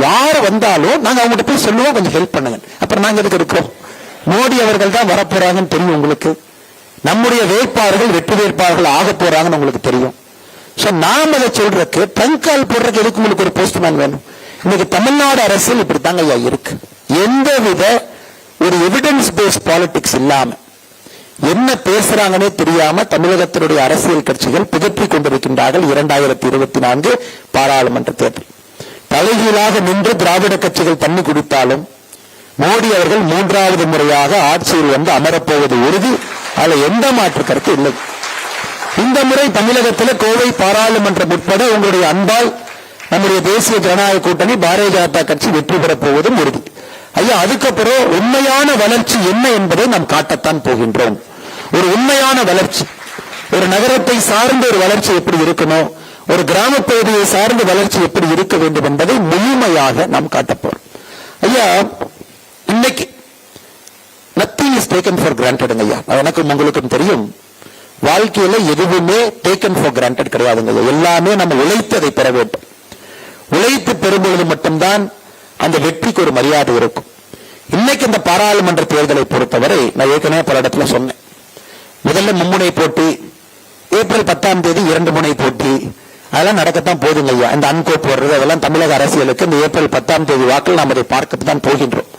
யாரு வந்தாலும் நாங்க அவங்ககிட்ட போய் சொல்லுவோம், கொஞ்சம் ஹெல்ப் பண்ணுங்க. அப்புறம் நாங்க எதுக்கு இருக்கிறோம்? மோடி அவர்கள் தான் வரப்போறாங்கன்னு தெரியும் உங்களுக்கு, நம்முடைய வேட்பாளர்கள் வெற்றி வேட்பாளர்கள் ஆக போறாங்கன்னு உங்களுக்கு தெரியும். நாம் அதை சொல்றதுக்கு ட்ரங்கால் போடுறதுக்கு எதுக்கு உங்களுக்கு ஒரு போஸ்ட்மேன் வேணும்? இன்னைக்கு தமிழ்நாடு அரசியல் இப்படித்தாங்க ஐயா இருக்கு. எந்தவித ஒரு எவிடன்ஸ் பேஸ் பாலிடிக்ஸ் இல்லாம என்ன பேசுறாங்கன்னே தெரியாம தமிழகத்தினுடைய அரசியல் கட்சிகள் பிதற்றிக் கொண்டிருக்கின்றார்கள். 2024 பாராளுமன்ற தேர்தல் தலைகீழாக நின்று திராவிட கட்சிகள் தண்ணி குடித்தாலும் மோடி அவர்கள் 3வது முறையாக ஆட்சியில் வந்து அமரப்போவது உறுதி. அதுல எந்த மாற்று கருத்து இல்லை. இந்த முறை தமிழகத்தில் கோவை பாராளுமன்றம் உட்பட உங்களுடைய அன்பால் நம்முடைய தேசிய ஜனநாயக கூட்டணி பாரதிய ஜனதா கட்சி வெற்றி பெறப் போவதும் உறுதி. ஐயா, அதுக்கப்புறம் உண்மையான வளர்ச்சி என்ன என்பதை நாம் காட்டத்தான் போகின்றோம். ஒரு உண்மையான வளர்ச்சி, ஒரு நகரத்தை சார்ந்த ஒரு வளர்ச்சி எப்படி இருக்கணும், ஒரு கிராம பகுதியை சார்ந்த வளர்ச்சி எப்படி இருக்க வேண்டும் என்பதை முழுமையாக நாம் காட்டப்போறோம். ஐயா, இன்னைக்கு nothing is taken for granted ஐயா. எனக்கும் உங்களுக்கும் தெரியும், வாழ்க்கையில எதுவுமே டேக்கன் ஃபார் கிராண்டட் கிடையாதுங்க. எல்லாமே நம்ம உழைத்து அதை பெற வேண்டும். உழைத்து பெறும்பொழுது மட்டும்தான் அந்த வெற்றிக்கு ஒரு மரியாதை இருக்கும். இன்னைக்கு இந்த பாராளுமன்ற தேர்தலை பொறுத்தவரை நான் ஏற்கனவே பல இடத்துல சொன்னேன். முதல்ல மும்முனை போட்டி, ஏப்ரல் 10ஆம் தேதி 2 முனை போட்டி, அதெல்லாம் நடக்கத்தான் போதுங்க ஐயா. இந்த அன்கோ போடுறது அதெல்லாம் தமிழக அரசியலுக்கு இந்த ஏப்ரல் 10ஆம் தேதி வாக்கில் நாம் அதை பார்க்கத்தான் போகின்றோம்.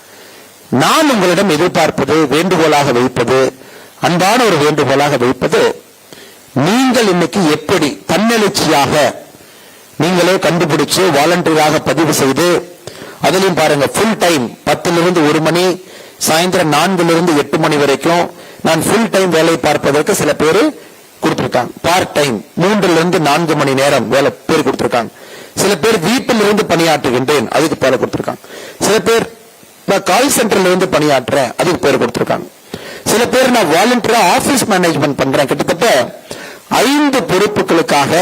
நான் உங்களிடம் எதிர்பார்ப்பது, வேண்டுகோளாக வைப்பது, அன்பான ஒரு வேண்டுகோளாக வைப்பது, நீங்கள் இன்னைக்கு எப்படி தன்னெழுச்சியாக நீங்களே கண்டுபிடிச்சு வாலண்டியராக பதிவு செய்து, அதிலையும் பாருங்க ஃபுல் டைம் 10லிருந்து 1 மணி, சாயந்தரம் 4லிருந்து 8 மணி வரைக்கும் நான் ஃபுல் டைம் வேலை பார்ப்பதற்கு சில பேர் கொடுத்திருக்காங்க. பார்ட் டைம் 3லிருந்து 4 மணி நேரம் வேலை பேர் கொடுத்திருக்காங்க. சில பேர் வீட்டிலிருந்து பணியாற்றுகின்றேன் அதுக்கு பேர் கொடுத்திருக்காங்க. சில பேர் நான் கால் சென்டர்ல இருந்து பணியாற்றுறேன் அதுக்கு பேர் கொடுத்திருக்காங்க. சில பேர் நான் வாலண்டியரா ஆபீஸ் மேனேஜ்மெண்ட் பண்றேன். கிட்டத்தட்ட 5 பொறுப்புகளுக்காக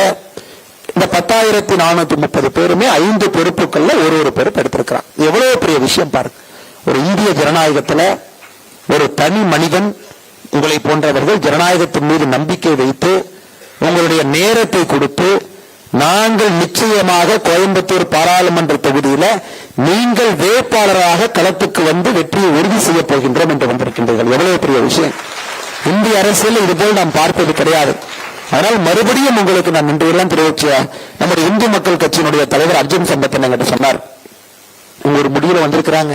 இந்த 10,430 பேருமே 5 பொறுப்புகள்ல ஒரு பேர் எடுத்திருக்கிறான். எவ்வளவு பெரிய விஷயம் பாருங்க. ஒரு இந்திய ஜனநாயகத்துல ஒரு தனி மனிதன், உங்களை போன்றவர்கள் ஜனநாயகத்தின் மீது நம்பிக்கை வைத்து உங்களுடைய நேரத்தை கொடுத்து, நாங்கள் நிச்சயமாக கோயம்புத்தூர் பாராளுமன்ற தொகுதியில நீங்கள் வேட்பாளராக களத்துக்கு வந்து வெற்றியை உறுதி செய்ய போகின்றோம் என்று வந்திருக்கின்றீர்கள். எவ்வளவு பெரிய விஷயம். இந்திய அரசியல் இதுபோல் நாம் பார்ப்பது கிடையாது. அதனால் மறுபடியும் உங்களுக்கு நான் நன்றியெல்லாம் தெரிவிச்ச நம்முடைய இந்து மக்கள் கட்சியினுடைய தலைவர் அர்ஜுன் சம்பத்தன் என்கிட்ட சொன்னார், உங்க ஒரு முடிவுல வந்திருக்கிறாங்க,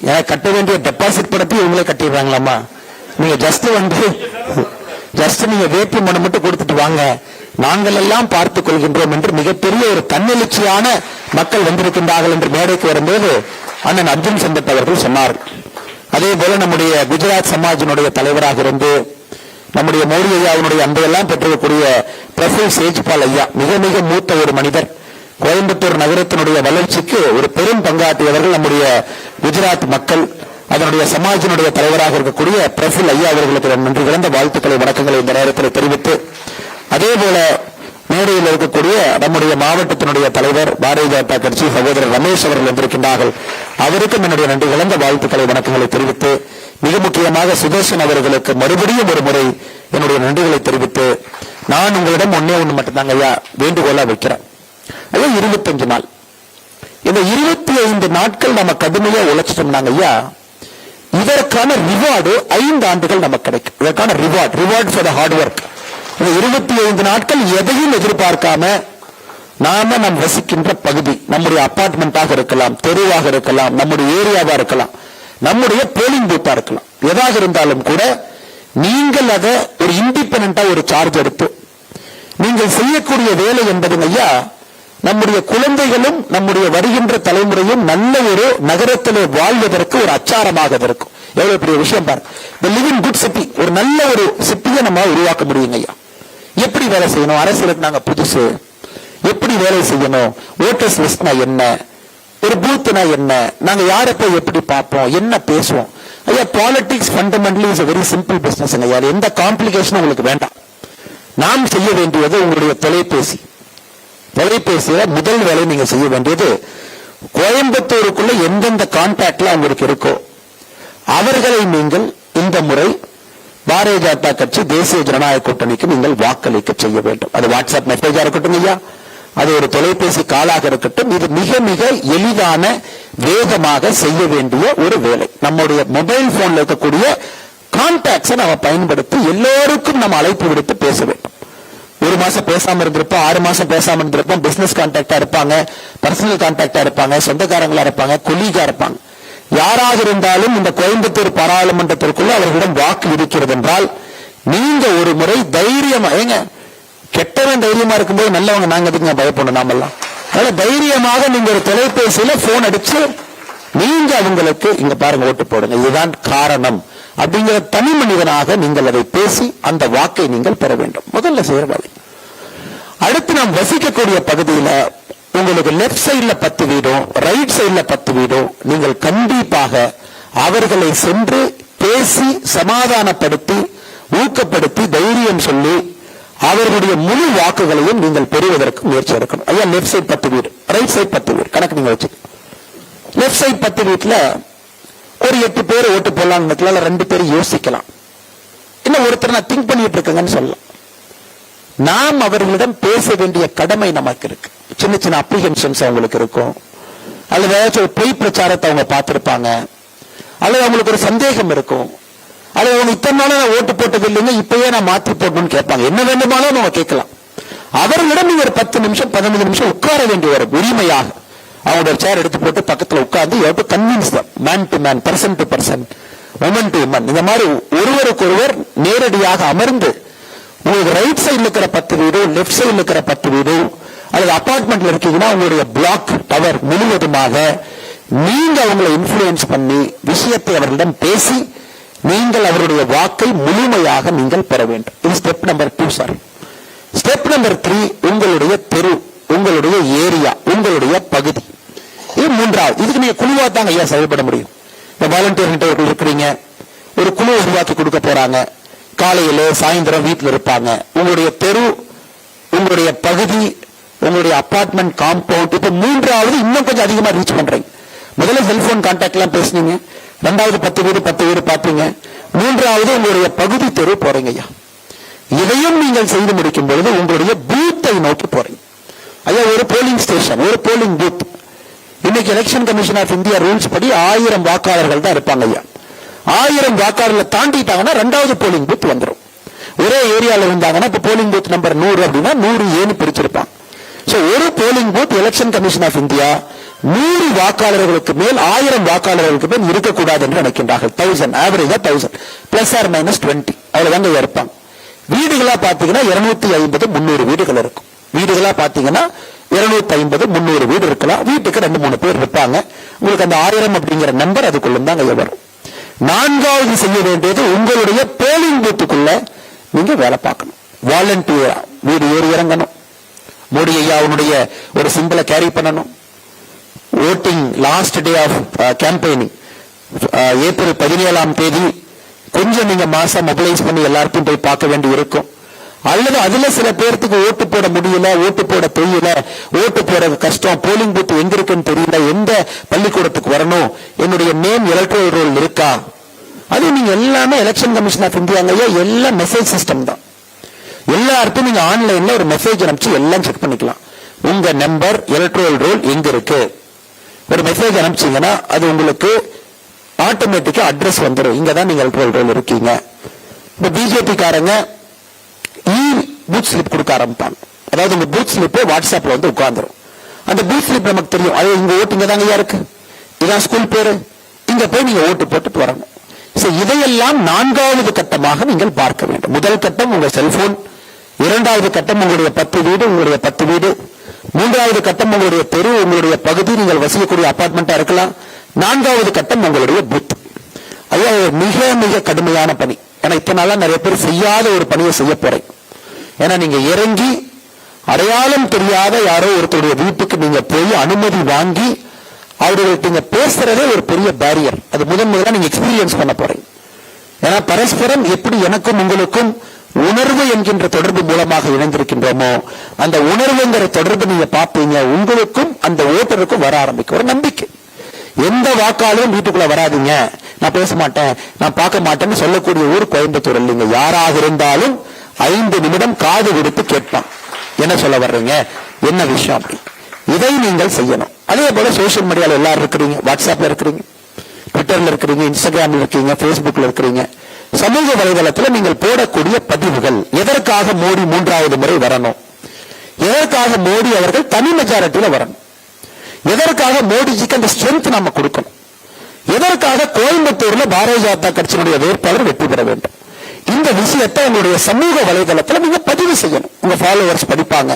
எனக்கு கட்ட வேண்டிய டெபாசிட் படத்தை இவங்களே கட்டிடுறாங்களாமா, நீங்க ஜஸ்ட் நீங்க வேட்பு மனு மட்டும் கொடுத்துட்டு வாங்க, நாங்கள் எல்லாம் பார்த்துக் கொள்கின்றோம் என்று மிகப்பெரிய ஒரு தன்னெழுச்சியான மக்கள் வந்திருக்கின்றார்கள் என்று மேடைக்கு வரும்போது அண்ணன் அர்ஜுன் சம்பத் அவர்கள் சொன்னார். அதே போல நம்முடைய குஜராத் சமாஜினுடைய தலைவராக இருந்து நம்முடைய மோடி ஐயாவினுடைய அன்பையெல்லாம் பெற்றிருக்கக்கூடிய பிரபுல் சேஜ்பால் ஐயா, மிக மிக மூத்த ஒரு மனிதர், கோயம்புத்தூர் நகரத்தினுடைய வளர்ச்சிக்கு ஒரு பெரும் பங்காற்றியவர்கள் நம்முடைய குஜராத் மக்கள். அதனுடைய சமாஜினுடைய தலைவராக இருக்கக்கூடிய பிரபுல் ஐயா அவர்களுக்கு நன்றி கலந்த வாழ்த்துக்களை வணக்கங்களை இந்த நேரத்தில் தெரிவித்து, அதே போல மேடையில் இருக்கக்கூடிய நம்முடைய மாவட்டத்தினுடைய தலைவர் பாரதிய ஜனதா கட்சி சகோதரர் ரமேஷ் அவர்கள் வந்திருக்கின்றார்கள். அவருக்கும் என்னுடைய நன்றி கலந்த வாழ்த்துக்களை வணக்கங்களை தெரிவித்து, மிக முக்கியமாக சுதர்சன் அவர்களுக்கு மறுபடியும் ஒரு முறை என்னுடைய நன்றிகளை தெரிவித்து, நான் உங்களிடம் ஒன்னே ஒன்று மட்டும்தாங்க ஐயா வேண்டுகோளா வைக்கிறேன். ஐயா 25 நாள், இந்த 25 நாட்கள் நம்ம கடுமையா உழைச்சிட்டோம்னாங்க ஐயா, இதற்கான ரிவார்டு 5 ஆண்டுகள் நமக்கு கிடைக்கும். இதற்கான reward for the hard work. இந்த 25 நாட்கள் எதையும் எதிர்பார்க்காம நாம நம் வசிக்கின்ற பகுதி, நம்முடைய அபார்ட்மெண்டாக இருக்கலாம், தெருவாக இருக்கலாம், நம்முடைய ஏரியாவா இருக்கலாம், நம்முடைய போலிங் பூத்தா இருக்கலாம், எதாக இருந்தாலும் கூட நீங்கள் அதை ஒரு இண்டிபெண்டா ஒரு சார்ஜ் எடுத்து நீங்கள் செய்யக்கூடிய வேலை என்பதுங்க ஐயா, நம்முடைய குழந்தைகளும் நம்முடைய வருகின்ற தலைமுறையும் நல்ல ஒரு நகரத்திலே வாழ்வதற்கு ஒரு அச்சாரமாக இருக்கும். எவ்வளவு பெரிய விஷயம் பாரு. லிவிங் குட் சிட்டி, ஒரு நல்ல ஒரு சிட்டியை நம்ம உருவாக்க முடியுங்க ஐயா. எப்படி வேலை செய்யணும், அரசியலுக்கு நாங்க புதுசு, எப்படி வேலை செய்யணும், ஓட்டர்ஸ் லிஸ்ட்னா என்ன, ஒரு பூத்னா என்ன, நாங்க யாரை போய் எப்படி பார்ப்போம், என்ன பேசுவோம் ஐயா. Politics fundamentally is a very simple business ஐயா. எந்த காம்ப்ளிகேஷனும் உங்களுக்கு வேண்டாம். நாம் செய்ய வேண்டியது உங்களுடைய தொலைபேசியில முதல் வேலை நீங்க செய்ய வேண்டியது, கோயம்புத்தூருக்குள்ள எந்தெந்த கான்டாக்ட்ல உங்களுக்கு இருக்கோ அவர்களை நீங்கள் இந்த முறை பாரதிய ஜனதா கட்சி தேசிய ஜனநாயக கூட்டணிக்கு நீங்கள் வாக்களிக்க செய்ய வேண்டும். அது வாட்ஸ்அப் மெசேஜா இருக்கட்டும் ஐயா, அது ஒரு தொலைபேசி காலாக இருக்கட்டும். இது மிக மிக எளிதான வேகமாக செய்ய வேண்டிய ஒரு வேலை. நம்முடைய மொபைல் போன்ல இருக்கக்கூடிய கான்டாக்ட்ஸை நம்ம பயன்படுத்தி எல்லோருக்கும் நம்ம அழைப்பு விடுத்து பேச வேண்டும். 1 மாசம் பேசாம இருந்திருப்போம், 6 மாசம் பேசாம இருந்திருப்போம், பிசினஸ் கான்டாக்டா இருப்பாங்க, பர்சனல் கான்டாக்டா இருப்பாங்க, சொந்தக்காரங்களா இருப்பாங்க, கொலீகா இருப்பாங்க. யாராக இருந்தாலும் இந்த கோயம்புத்தூர் பாராளுமன்றத்திற்குள்ள அவர்களிடம் வாக்கு இருக்கிறது என்றால் நீங்க ஒரு முறை தைரியமா, ஏங்க கெட்டவன் தைரியமா இருக்கும்போது நல்லவங்க நாங்க எதுக்கு பயப்படணும் நாமெல்லாம். அதனால தைரியமாக நீங்க ஒரு தொலைபேசியில போன் அடிச்சு நீங்க அவங்களுக்கு இங்க பாருங்க ஓட்டு போடுங்க, இதுதான் காரணம் அப்படிங்கிற தனி மனிதனாக நீங்கள் அதை பேசி அந்த வாக்கை நீங்கள் பெற வேண்டும். முதல்ல செய்யற வேலை. அடுத்து நாம் வசிக்கக்கூடிய பகுதியில உங்களுக்கு லெப்ட் சைட்ல 10 வீடும் ரைட் சைட்ல 10 வீடும் நீங்கள் கண்டிப்பாக அவர்களை சென்று பேசி சமாதானப்படுத்தி ஊக்கப்படுத்தி தைரியம் சொல்லி அவர்களுடைய முழு வாக்குகளையும் நீங்கள் பெறுவதற்கு முயற்சி எடுக்கணும். ஐயா லெப்ட் சைட் 10 வீடு, ரைட் சைட் 10 வீடு கணக்கு நீங்க வச்சு, லெப்ட் சைட் 10 வீட்டுல ஒரு 8 பேர் ஓட்டு போடலாம், 2 பேர் யோசிக்கலாம், இன்னும் ஒருத்தர் நான் திங்க் பண்ணிட்டு இருக்கேங்கன்னு சொல்லலாம். நாம் அவர்களிடம் பேச வேண்டிய கடமை நமக்கு இருக்கு. சின்ன சின்ன அப்ளிகேஷன்ஸ் அவங்களுக்கு இருக்கும், அல்லது ஏதாச்சும் ஒரு பொய் பிரச்சாரத்தை அவங்க பார்த்திருப்பாங்க, அல்லது அவங்களுக்கு ஒரு சந்தேகம் இருக்கும், அல்லது அவங்க இத்தனை நாள நான் ஓட்டு போட்டது இல்லைங்க இப்பயே நான் மாற்றி போடணும்னு கேட்பாங்க. என்ன வேண்டுமானாலும் அவங்க கேட்கலாம். அவர்களிடம் நீங்க ஒரு 10 நிமிஷம் 15 நிமிஷம் உட்கார வேண்டிய ஒரு உரிமையாக அவங்களோட சேர் எடுத்து போட்டு பக்கத்தில் உட்கார்ந்து you have to convince them, man to man, person to person, woman to woman, இந்த மாதிரி ஒருவருக்கு ஒருவர் நேரடியாக அமர்ந்து உங்களுக்கு ரைட் சைட்ல இருக்கிற 10 வீடு லெப்ட் சைட்ல இருக்கிற 10 வீடு அல்லது அபார்ட்மெண்ட்ல இருக்கீங்கன்னா உங்களுடைய பிளாக் டவர் முழுவதுமாக நீங்க அவங்களை இன்ஃப்ளூயன்ஸ் பண்ணி விஷயத்தை அவர்களிடம் பேசி நீங்கள் அவருடைய வாக்கை முழுமையாக நீங்கள் பெற வேண்டும். இது step number 2 sir. Step number 3 உங்களுடைய தெரு, உங்களுடைய ஏரியா, உங்களுடைய பகுதி. இது 3வது. இதுக்கு நீங்க குழுவா தாங்க ஐயா செயல்பட முடியும். இந்த வாலண்டியர் இன்டர்வியூ இருக்கிறீங்க, ஒரு குழு உருவாக்கி கொடுக்க போறாங்க, காலையில சாயந்தரம் வீட்டில் இருப்பாங்க. உங்களுடைய தெரு, உங்களுடைய பகுதி, உங்களுடைய அபார்ட்மெண்ட் காம்பவுண்ட். இப்ப 3வது இன்னும் கொஞ்சம் அதிகமா ரீச் பண்றீங்க. முதல்ல செல்போன் கான்டாக்ட் எல்லாம் பேசுனீங்க, 2வது 10 வீடு பார்த்தீங்க, 3வது உங்களுடைய பகுதி தெரு போறீங்க ஐயா. இதையும் நீங்கள் செய்து முடிக்கும் பொழுது உங்களுடைய பூத்தை நோக்கி போறீங்க ஐயா. ஒரு போலிங் ஸ்டேஷன், ஒரு போலிங் பூத். இன்னைக்கு election commission of India rules படி 1000 வாக்காளர்கள் தான் இருப்பாங்க ஐயா. 1000 வாக்காளர்களை தாண்டிட்டாங்கன்னா 2வது போலிங் பூத் வந்துடும். ஒரே ஏரியாவில் இருந்தாங்கன்னா இப்ப போலிங் பூத் நம்பர் 100 அப்படின்னா 100 ஏன்னு பிரிச்சிருப்பாங்க. சோ ஒரு polling booth election commission of India 100 வாக்காளர்களுக்கு மேல் 1000 வாக்காளர்களுக்கு மேல் இருக்கக்கூடாது என்று நினைக்கின்றார்கள். 1000 ஆவரேஜா 1000 பிளஸ் ஆர் மைனஸ் 20 அவ்வளவுதாங்க இருப்பாங்க. வீடுகளா பாத்தீங்கன்னா 250 300 வீடுகள் இருக்கும். வீடுகளா பாத்தீங்கன்னா 250 300 வீடு இருக்கலாம். வீட்டுக்கு 2-3 பேர் இருப்பாங்க. உங்களுக்கு அந்த 1000 அப்படிங்கிற நம்பர் அதுக்குள்ள தாங்க வரும். 4வது செய்ய வேண்டியது உங்களுடைய போலிங் பூத்துக்குள்ள நீங்க வேலை பார்க்கணும். வாலண்டியரா வீடு ஏறி இறங்கணும், மோடி ஐயாவுடைய ஒரு சிம்பிளை கேரி பண்ணணும். Voting last day of campaigning April 17ஆம் தேதி கொஞ்சம் நீங்க மாசம் மொபிலைஸ் பண்ணி எல்லாருக்கும் போய் பார்க்க வேண்டி இருக்கும். அல்லது அதுல சில பேர்த்துக்கு ஓட்டு போட முடியல, ஓட்டு போட தெரியல, ஓட்டு போட கஷ்டம், போலிங் பூத் எங்க இருக்குன்னு தெரியல, எந்த பள்ளிக்கூடத்துக்கு வரணும், என்னுடைய நேம் எலக்ட்ரல் ரோல் இருக்கா, அது நீங்க எல்லாமே எலெக்ஷன் கமிஷன் ஆஃப் இந்தியாங்க எல்லாம் மெசேஜ் சிஸ்டம் தான். எல்லாருக்கும் நீங்க ஆன்லைன்ல ஒரு மெசேஜ் அனுப்பிச்சு எல்லாம் செக் பண்ணிக்கலாம். உங்க நம்பர் எலக்ட்ரல் ரோல் எங்க இருக்கு ஒரு மெசேஜ் அனுப்பிச்சீங்கன்னா அது உங்களுக்கு ஆட்டோமேட்டிக்கா அட்ரஸ் வந்துடும், இங்கதான் நீங்க எலக்ட்ரல் ரோல் இருக்கீங்க. இப்ப பிஜேபி காரங்க பூத் ஸ்லிப் கொடுக்க ஆரம்பிப்பாங்க. அதாவது உங்க பூத் ஸ்லிப் வாட்ஸ்அப்ல வந்து உட்கார்ந்துரும். அந்த பூத் ஸ்லிப் நமக்கு தெரியும், அது இங்க ஓட்டு இங்க தாங்க இருக்கு, இதான் ஸ்கூல் பேரு, இங்க போய் நீங்க ஓட்டு போட்டுட்டு வரணும். இதையெல்லாம் 4வது கட்டமாக நீங்கள் பார்க்க வேண்டும். முதல் கட்டம் உங்க செல்போன், 2வது கட்டம் உங்களுடைய 10 வீடு, உங்களுடைய 10 வீடு, 3வது கட்டம் உங்களுடைய தெரு, உங்களுடைய பகுதி, நீங்கள் வசிக்கக்கூடிய அபார்ட்மெண்டா இருக்கலாம், 4வது கட்டம் உங்களுடைய பூத். அது மிக மிக கடுமையான பணி. ஏன்னா இத்தனை நாளா நிறைய பேர் செய்யாத ஒரு பணியை செய்ய போறேன். ஏன்னா நீங்க இறங்கி அடையாளம் தெரியாத யாரோ ஒருத்தருடைய வீட்டுக்கு நீங்க போய் அனுமதி வாங்கி அவர்கள்ட்ட நீங்க பேசுறதே ஒரு பெரிய பேரியர். அது முதல்ல நீங்க எக்ஸ்பீரியன்ஸ் பண்ண போறீங்க. ஏன்னா பரஸ்பரம் எப்படி எனக்கும் உங்களுக்கும் உணர்வு என்கின்ற தொடர்பு மூலமாக இணைந்திருக்கின்றோமோ அந்த உணர்வுங்கிற தொடர்பு நீங்க பார்ப்பீங்க, உங்களுக்கும் அந்த ஓட்டருக்கும் வர ஆரம்பிக்கும் ஒரு நம்பிக்கை. எந்த வாக்காலும் வீட்டுக்குள்ள வராதிங்க, நான் பேச மாட்டேன், நான் பார்க்க மாட்டேன்னு சொல்லக்கூடிய ஊர் கோயம்புத்தூர் இல்லைங்க. யாராக இருந்தாலும் 5 நிமிடம் காது கொடுத்து கேட்பான், என்ன சொல்ல வர்றீங்க, என்ன விஷயம் அப்படி. இதை நீங்கள் செய்யணும். அதே போல சோசியல் மீடியால எல்லாரும் இருக்கிறீங்க, வாட்ஸ்அப்ல இருக்கிறீங்க, ட்விட்டர்ல இருக்கிறீங்க, இன்ஸ்டாகிராம்ல இருக்கீங்க, பேஸ்புக்ல இருக்கிறீங்க. சமூக வலைதளத்தில் நீங்கள் போடக்கூடிய பதிவுகள், எதற்காக மோடி 3வது முறை வரணும், எதற்காக மோடி அவர்கள் தனி மெஜாரிட்டியில வரணும், எதற்காக மோடிஜிக்கு அந்த ஸ்ட்ரென்த் நாம கொடுக்கணும், எதற்காக கோயம்புத்தூர்ல பாரதிய ஜனதா கட்சியினுடைய வேட்பாளர் வெற்றி பெற வேண்டும், இந்த விஷயத்தை உங்களுடைய சமூக வலைதளத்தில் நீங்க பதிவு செய்யணும். உங்க ஃபாலோவர்ஸ் படிப்பாங்க,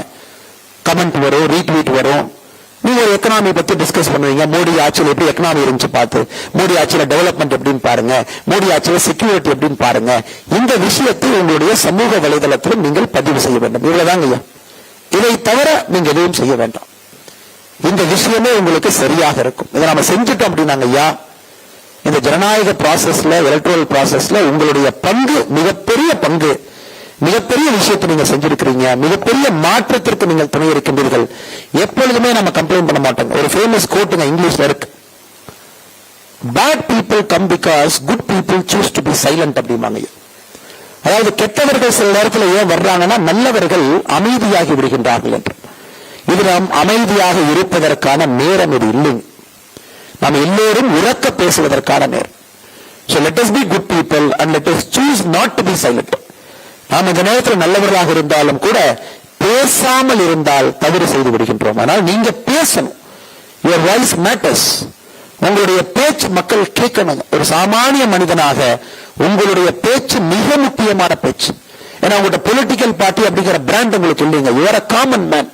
கமெண்ட் வரும், ரீட்வீட் வரும். நீங்க ஒரு எக்கனாமி பத்தி டிஸ்கஸ் பண்ணுவீங்க, மோடி ஆட்சியில் எப்படி எக்கனாமி இருந்துச்சு பார்த்து, மோடி ஆட்சியில டெவலப்மெண்ட் எப்படின்னு பாருங்க, மோடி ஆட்சியில செக்யூரிட்டி எப்படின்னு பாருங்க. இந்த விஷயத்தை உங்களுடைய சமூக வலைதளத்தில் நீங்கள் பதிவு செய்ய வேண்டும். இவ்வளவுதாங்க ஐயா. இதை தவிர நீங்க எதுவும் செய்ய வேண்டாம். இந்த விஷயமே உங்களுக்கு சரியாக இருக்கும். இதை நம்ம செஞ்சுட்டோம் அப்படின்னாங்க ஐயா, இந்த ஜனநாயக ப்ராசஸ்ல, எலக்ட்ரல் ப்ராசஸ்ல உங்களுடைய பங்கு மிகப்பெரிய பங்கு, மிகப்பெரிய விஷயத்தை நீங்க செஞ்சிருக்கிறீங்க, மிகப்பெரிய மாற்றத்திற்கு நீங்கள் துணை இருக்கின்றீர்கள். எப்பொழுதுமே நம்ம கம்ப்ளைண்ட் பண்ண மாட்டோம். ஒரு ஃபேமஸ் கோட்டுங்க இங்கிலீஷ்ல இருக்கு, bad people come because good people choose to be silent அப்படிம்பாங்க. அதாவது கெட்டவர்கள் சில நேரத்தில் ஏன் வர்றாங்கன்னா நல்லவர்கள் அமைதியாகி விடுகின்றார்கள் என்று. இது நாம் அமைதியாக இருப்பதற்கான நேரம் இது இல்லைங்க. நாம் எல்லோரும் உறக்க பேசுவதற்கான நேரம். So let us be good people and let us choose not to be silent. நாம் இந்த நேரத்தில் நல்லவர்களாக இருந்தாலும் கூட பேசாமல் இருந்தால் தவறு செய்து விடுகின்றோம். ஆனால் நீங்க பேசணும். Your voice matters. உங்களுடைய பேச்சு மக்கள் கேட்கணும். ஒரு சாமானிய மனிதனாக உங்களுடைய பேச்சு மிக முக்கியமான பேச்சு. ஏன்னா உங்களோட பொலிட்டிக்கல் பார்ட்டி அப்படிங்கிற பிராண்ட் உங்களுக்கு இல்லைங்க. You are a common man.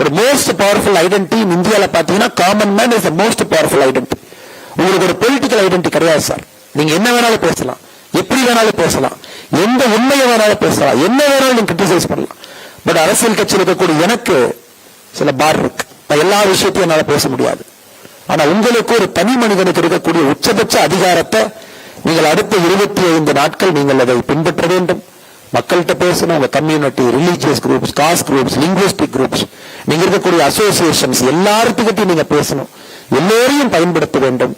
ஒரு மோஸ்ட் பவர்ஃபுல் ஐடென்டிட்டி இந்தியாவில் பார்த்தீங்கன்னா common man is the most powerful identity. உங்களுக்கு ஒரு பொலிட்டிக்கல் ஐடென்டிட்டி கிடையாது சார். நீங்க என்ன வேணாலும் பேசலாம், எப்படி வேணாலும் பேசலாம், எந்த உண்மையை வேணாலும் பேசலாம், என்ன வேணாலும் நீங்க கிரிட்டிசைஸ் பண்ணலாம். பட் அரசியல் கட்சியில் இருக்கக்கூடிய எனக்கு சில பார் இருக்கு. நான் எல்லா விஷயத்தையும் என்னால பேச முடியாது. ஆனா உங்களுக்கு ஒரு தனி மனிதனுக்கு இருக்கக்கூடிய உச்சபட்ச அதிகாரத்தை நீங்கள் அடுத்த 25 நாட்கள் நீங்கள் அதை பின்பற்ற வேண்டும். மக்கள்கிட்ட பேசணும். உங்க community, religious groups, cost groups, linguistic groups, நீங்க இருக்கக்கூடிய அசோசியேஷன்ஸ் எல்லாத்துக்கிட்டையும் நீங்க பேசணும். எல்லோரையும் பயன்படுத்த வேண்டும்.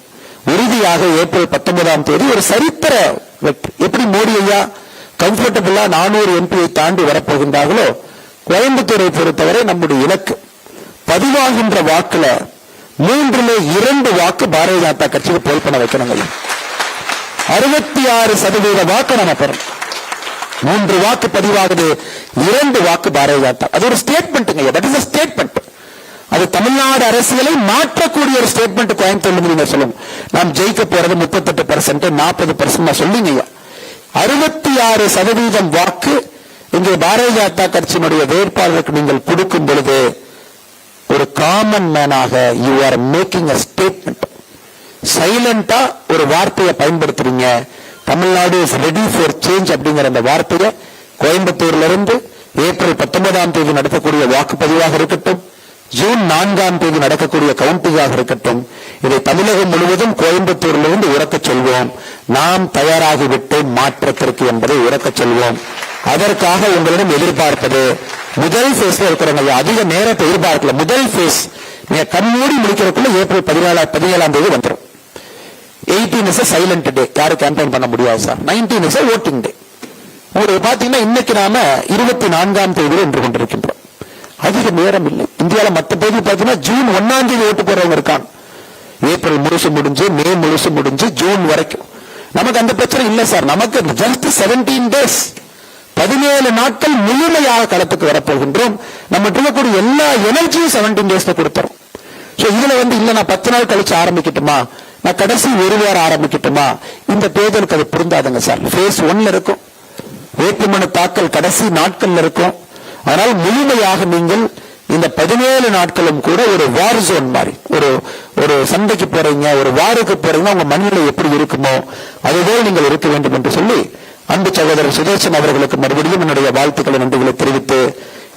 உறுதியாக ஏப்ரல் 19ஆம் தேதி ஒரு சரித்திர வெற்றி. எப்படி மோடி ஐயா கம்ஃபர்டபுளா 400 எம்பியை தாண்டி வரப்போகின்றார்களோ, கோயம்புத்தூரை பொறுத்தவரை நம்முடைய இலக்கு பதிவாகின்ற வாக்குல 3/2 வாக்கு பாரதிய ஜனதா கட்சிக்கு போல் பண்ண வைக்கணும். 66% வாக்கு நம்ம பெறணும். 3 வாக்கு பதிவாகுது, 2 வாக்கு பாரதிய ஜனதா. அது ஒரு ஸ்டேட்மெண்ட்டுங்க. That is a statement. அது தமிழ்நாடு அரசியலை மாற்றக்கூடிய ஒரு ஸ்டேட்மெண்ட். கோயம்புத்தூர்ல நீங்க சொல்லணும், நாம் ஜெயிக்க போறது 38%, 40% சொல்லுங்க. 66% வாக்கு இங்கே பாரதிய ஜனதா கட்சியினுடைய வேட்பாளருக்கு நீங்கள் கொடுக்கும் பொழுது ஒரு காமன் மேனாக you are making a statement. சைலண்டா ஒரு வார்த்தையை பயன்படுத்துறீங்க. Tamil Nadu is ready for change அப்படிங்கிற அந்த வார்த்தையை கோயம்புத்தூர்ல இருந்து ஏப்ரல் 19ஆம் தேதி நடக்கக்கூடிய வாக்குப்பதிவாக இருக்கட்டும், ஜூன் 4ஆம் தேதி நடக்கக்கூடிய கவுண்டிங்காக இருக்கட்டும், இதை தமிழகம் முழுவதும் கோயம்புத்தூரிலிருந்து உறக்கச் சொல்வோம். நாம் தயாராகிவிட்டோம் மாற்றத்திற்கு என்பதை உறக்கச் சொல்வோம். அதற்காக உங்களிடம் எதிர்பார்ப்பது முதல் பேஸ்ல இருக்கிறவங்க அதிக நேரத்தை எதிர்பார்க்கல. முதல் பேஸ் கண்மூடி முடிக்கிறதுக்குள்ள ஏப்ரல் 17ஆம் தேதி வந்துடும். 18 இஸ் சைலண்ட் டே, யாரும் கேம்பெயின் பண்ண முடியாது சார். 19 இஸ் ஓட்டிங் டே. உங்களுக்கு பாத்தீங்கன்னா இன்னைக்கு நாம 24ஆம் தேதியில் என்று கொண்டிருக்கின்றோம். அதிக நேரம் இல்லை. இந்தியாவில் மற்ற பகுதி பார்த்தீங்கன்னா ஜூன் 1ஆம் தேதி ஓட்டு போறவங்க இருக்காங்க. ஏப்ரல் முழுசு முடிஞ்சு, மே முழுசு முடிஞ்சு, ஜூன் வரைக்கும். நமக்கு அந்த பிரச்சனை இல்லை சார். நமக்கு ஜஸ்ட் 17 டேஸ், 17 நாட்கள் முழுமையாக களத்துக்கு வரப்போகின்றோம். நம்ம இருக்கக்கூடிய எல்லா எனர்ஜியும் 17 டேஸ்ல கொடுத்துறோம். சோ இதுல இல்ல நான் 10 நாள் கழிச்சு ஆரம்பிக்கட்டுமா, நான் கடைசி ஒரு வாரம் ஆரம்பிக்கட்டுமா, இந்த தேர்தலுக்கு அது பொருந்தாதுங்க சார். ஃபேஸ் 1ல இருக்கும், வேட்புமனு தாக்கல் கடைசி நாட்கள் இருக்கும். அதனால் முழுமையாக நீங்கள் இந்த 17 நாட்களும் கூட ஒரு வார் ஜோன் மாதிரி, ஒரு சண்டைக்கு போறீங்க, ஒரு வாருக்கு போறீங்கன்னா உங்க மனநிலை எப்படி இருக்குமோ அதுபோல் நீங்கள் இருக்க வேண்டும் என்று சொல்லி அன்பு சகோதரர் சுதர்சன் அவர்களுக்கு மறுபடியும் என்னுடைய வாழ்த்துக்களை நன்றிகளை தெரிவித்து,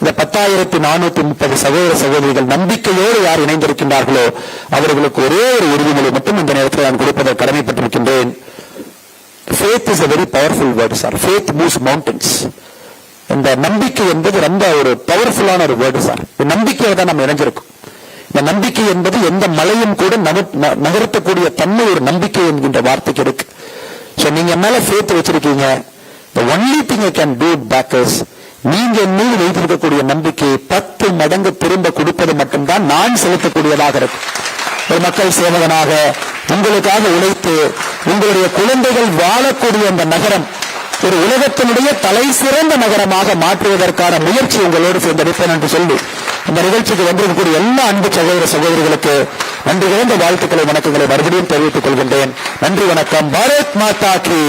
இந்த 10,430 சகோதர சகோதரிகள் நம்பிக்கையோடு யார் இணைந்திருக்கின்றார்களோ அவர்களுக்கு ஒரே ஒரு உறுதிமொழி மட்டும் இந்த நேரத்தில் நான் கொடுப்பதற்கு கடமைப்பட்டிருக்கின்றேன். Faith is a very powerful word, sir. Faith moves mountains. இந்த நம்பிக்கை என்பது ரொம்ப ஒரு பவர்ஃபுல்லான ஒரு வேர்டு சார். இந்த நம்பிக்கையை தான் நம்ம இணைஞ்சிருக்கோம். இந்த நம்பிக்கை என்பது எந்த மலையும் கூட நகர்த்தக்கூடிய தன்மை ஒரு நம்பிக்கை என்கின்ற வார்த்தைக்கு இருக்கு. சோ நீங்க மேல ஃபேத் வச்சிருக்கீங்க. The only thing I can do back is நீங்க என் மீது வைத்திருக்கக்கூடிய நம்பிக்கையை 10 மடங்கு திரும்ப கொடுப்பது மட்டும்தான் நான் செலுத்தக்கூடியதாக இருக்கும். ஒரு மக்கள் சேவகனாக உங்களுக்காக உழைத்து உங்களுடைய குழந்தைகள் வாழக்கூடிய அந்த நகரம் ஒரு உலகத்தினுடைய தலை சிறந்த நகரமாக மாற்றுவதற்கான முயற்சி உங்களோடு சேர்ந்தெடுப்பேன் என்று சொல்லி இந்த நிகழ்ச்சிக்கு வந்திருக்கக்கூடிய எல்லா அன்பு சகோதர சகோதரிகளுக்கு நன்றி கலந்த வாழ்த்துக்களை வணக்கங்களை மறுபடியும் தெரிவித்துக் கொள்கின்றேன். நன்றி, வணக்கம். பாரத் மாதா கி.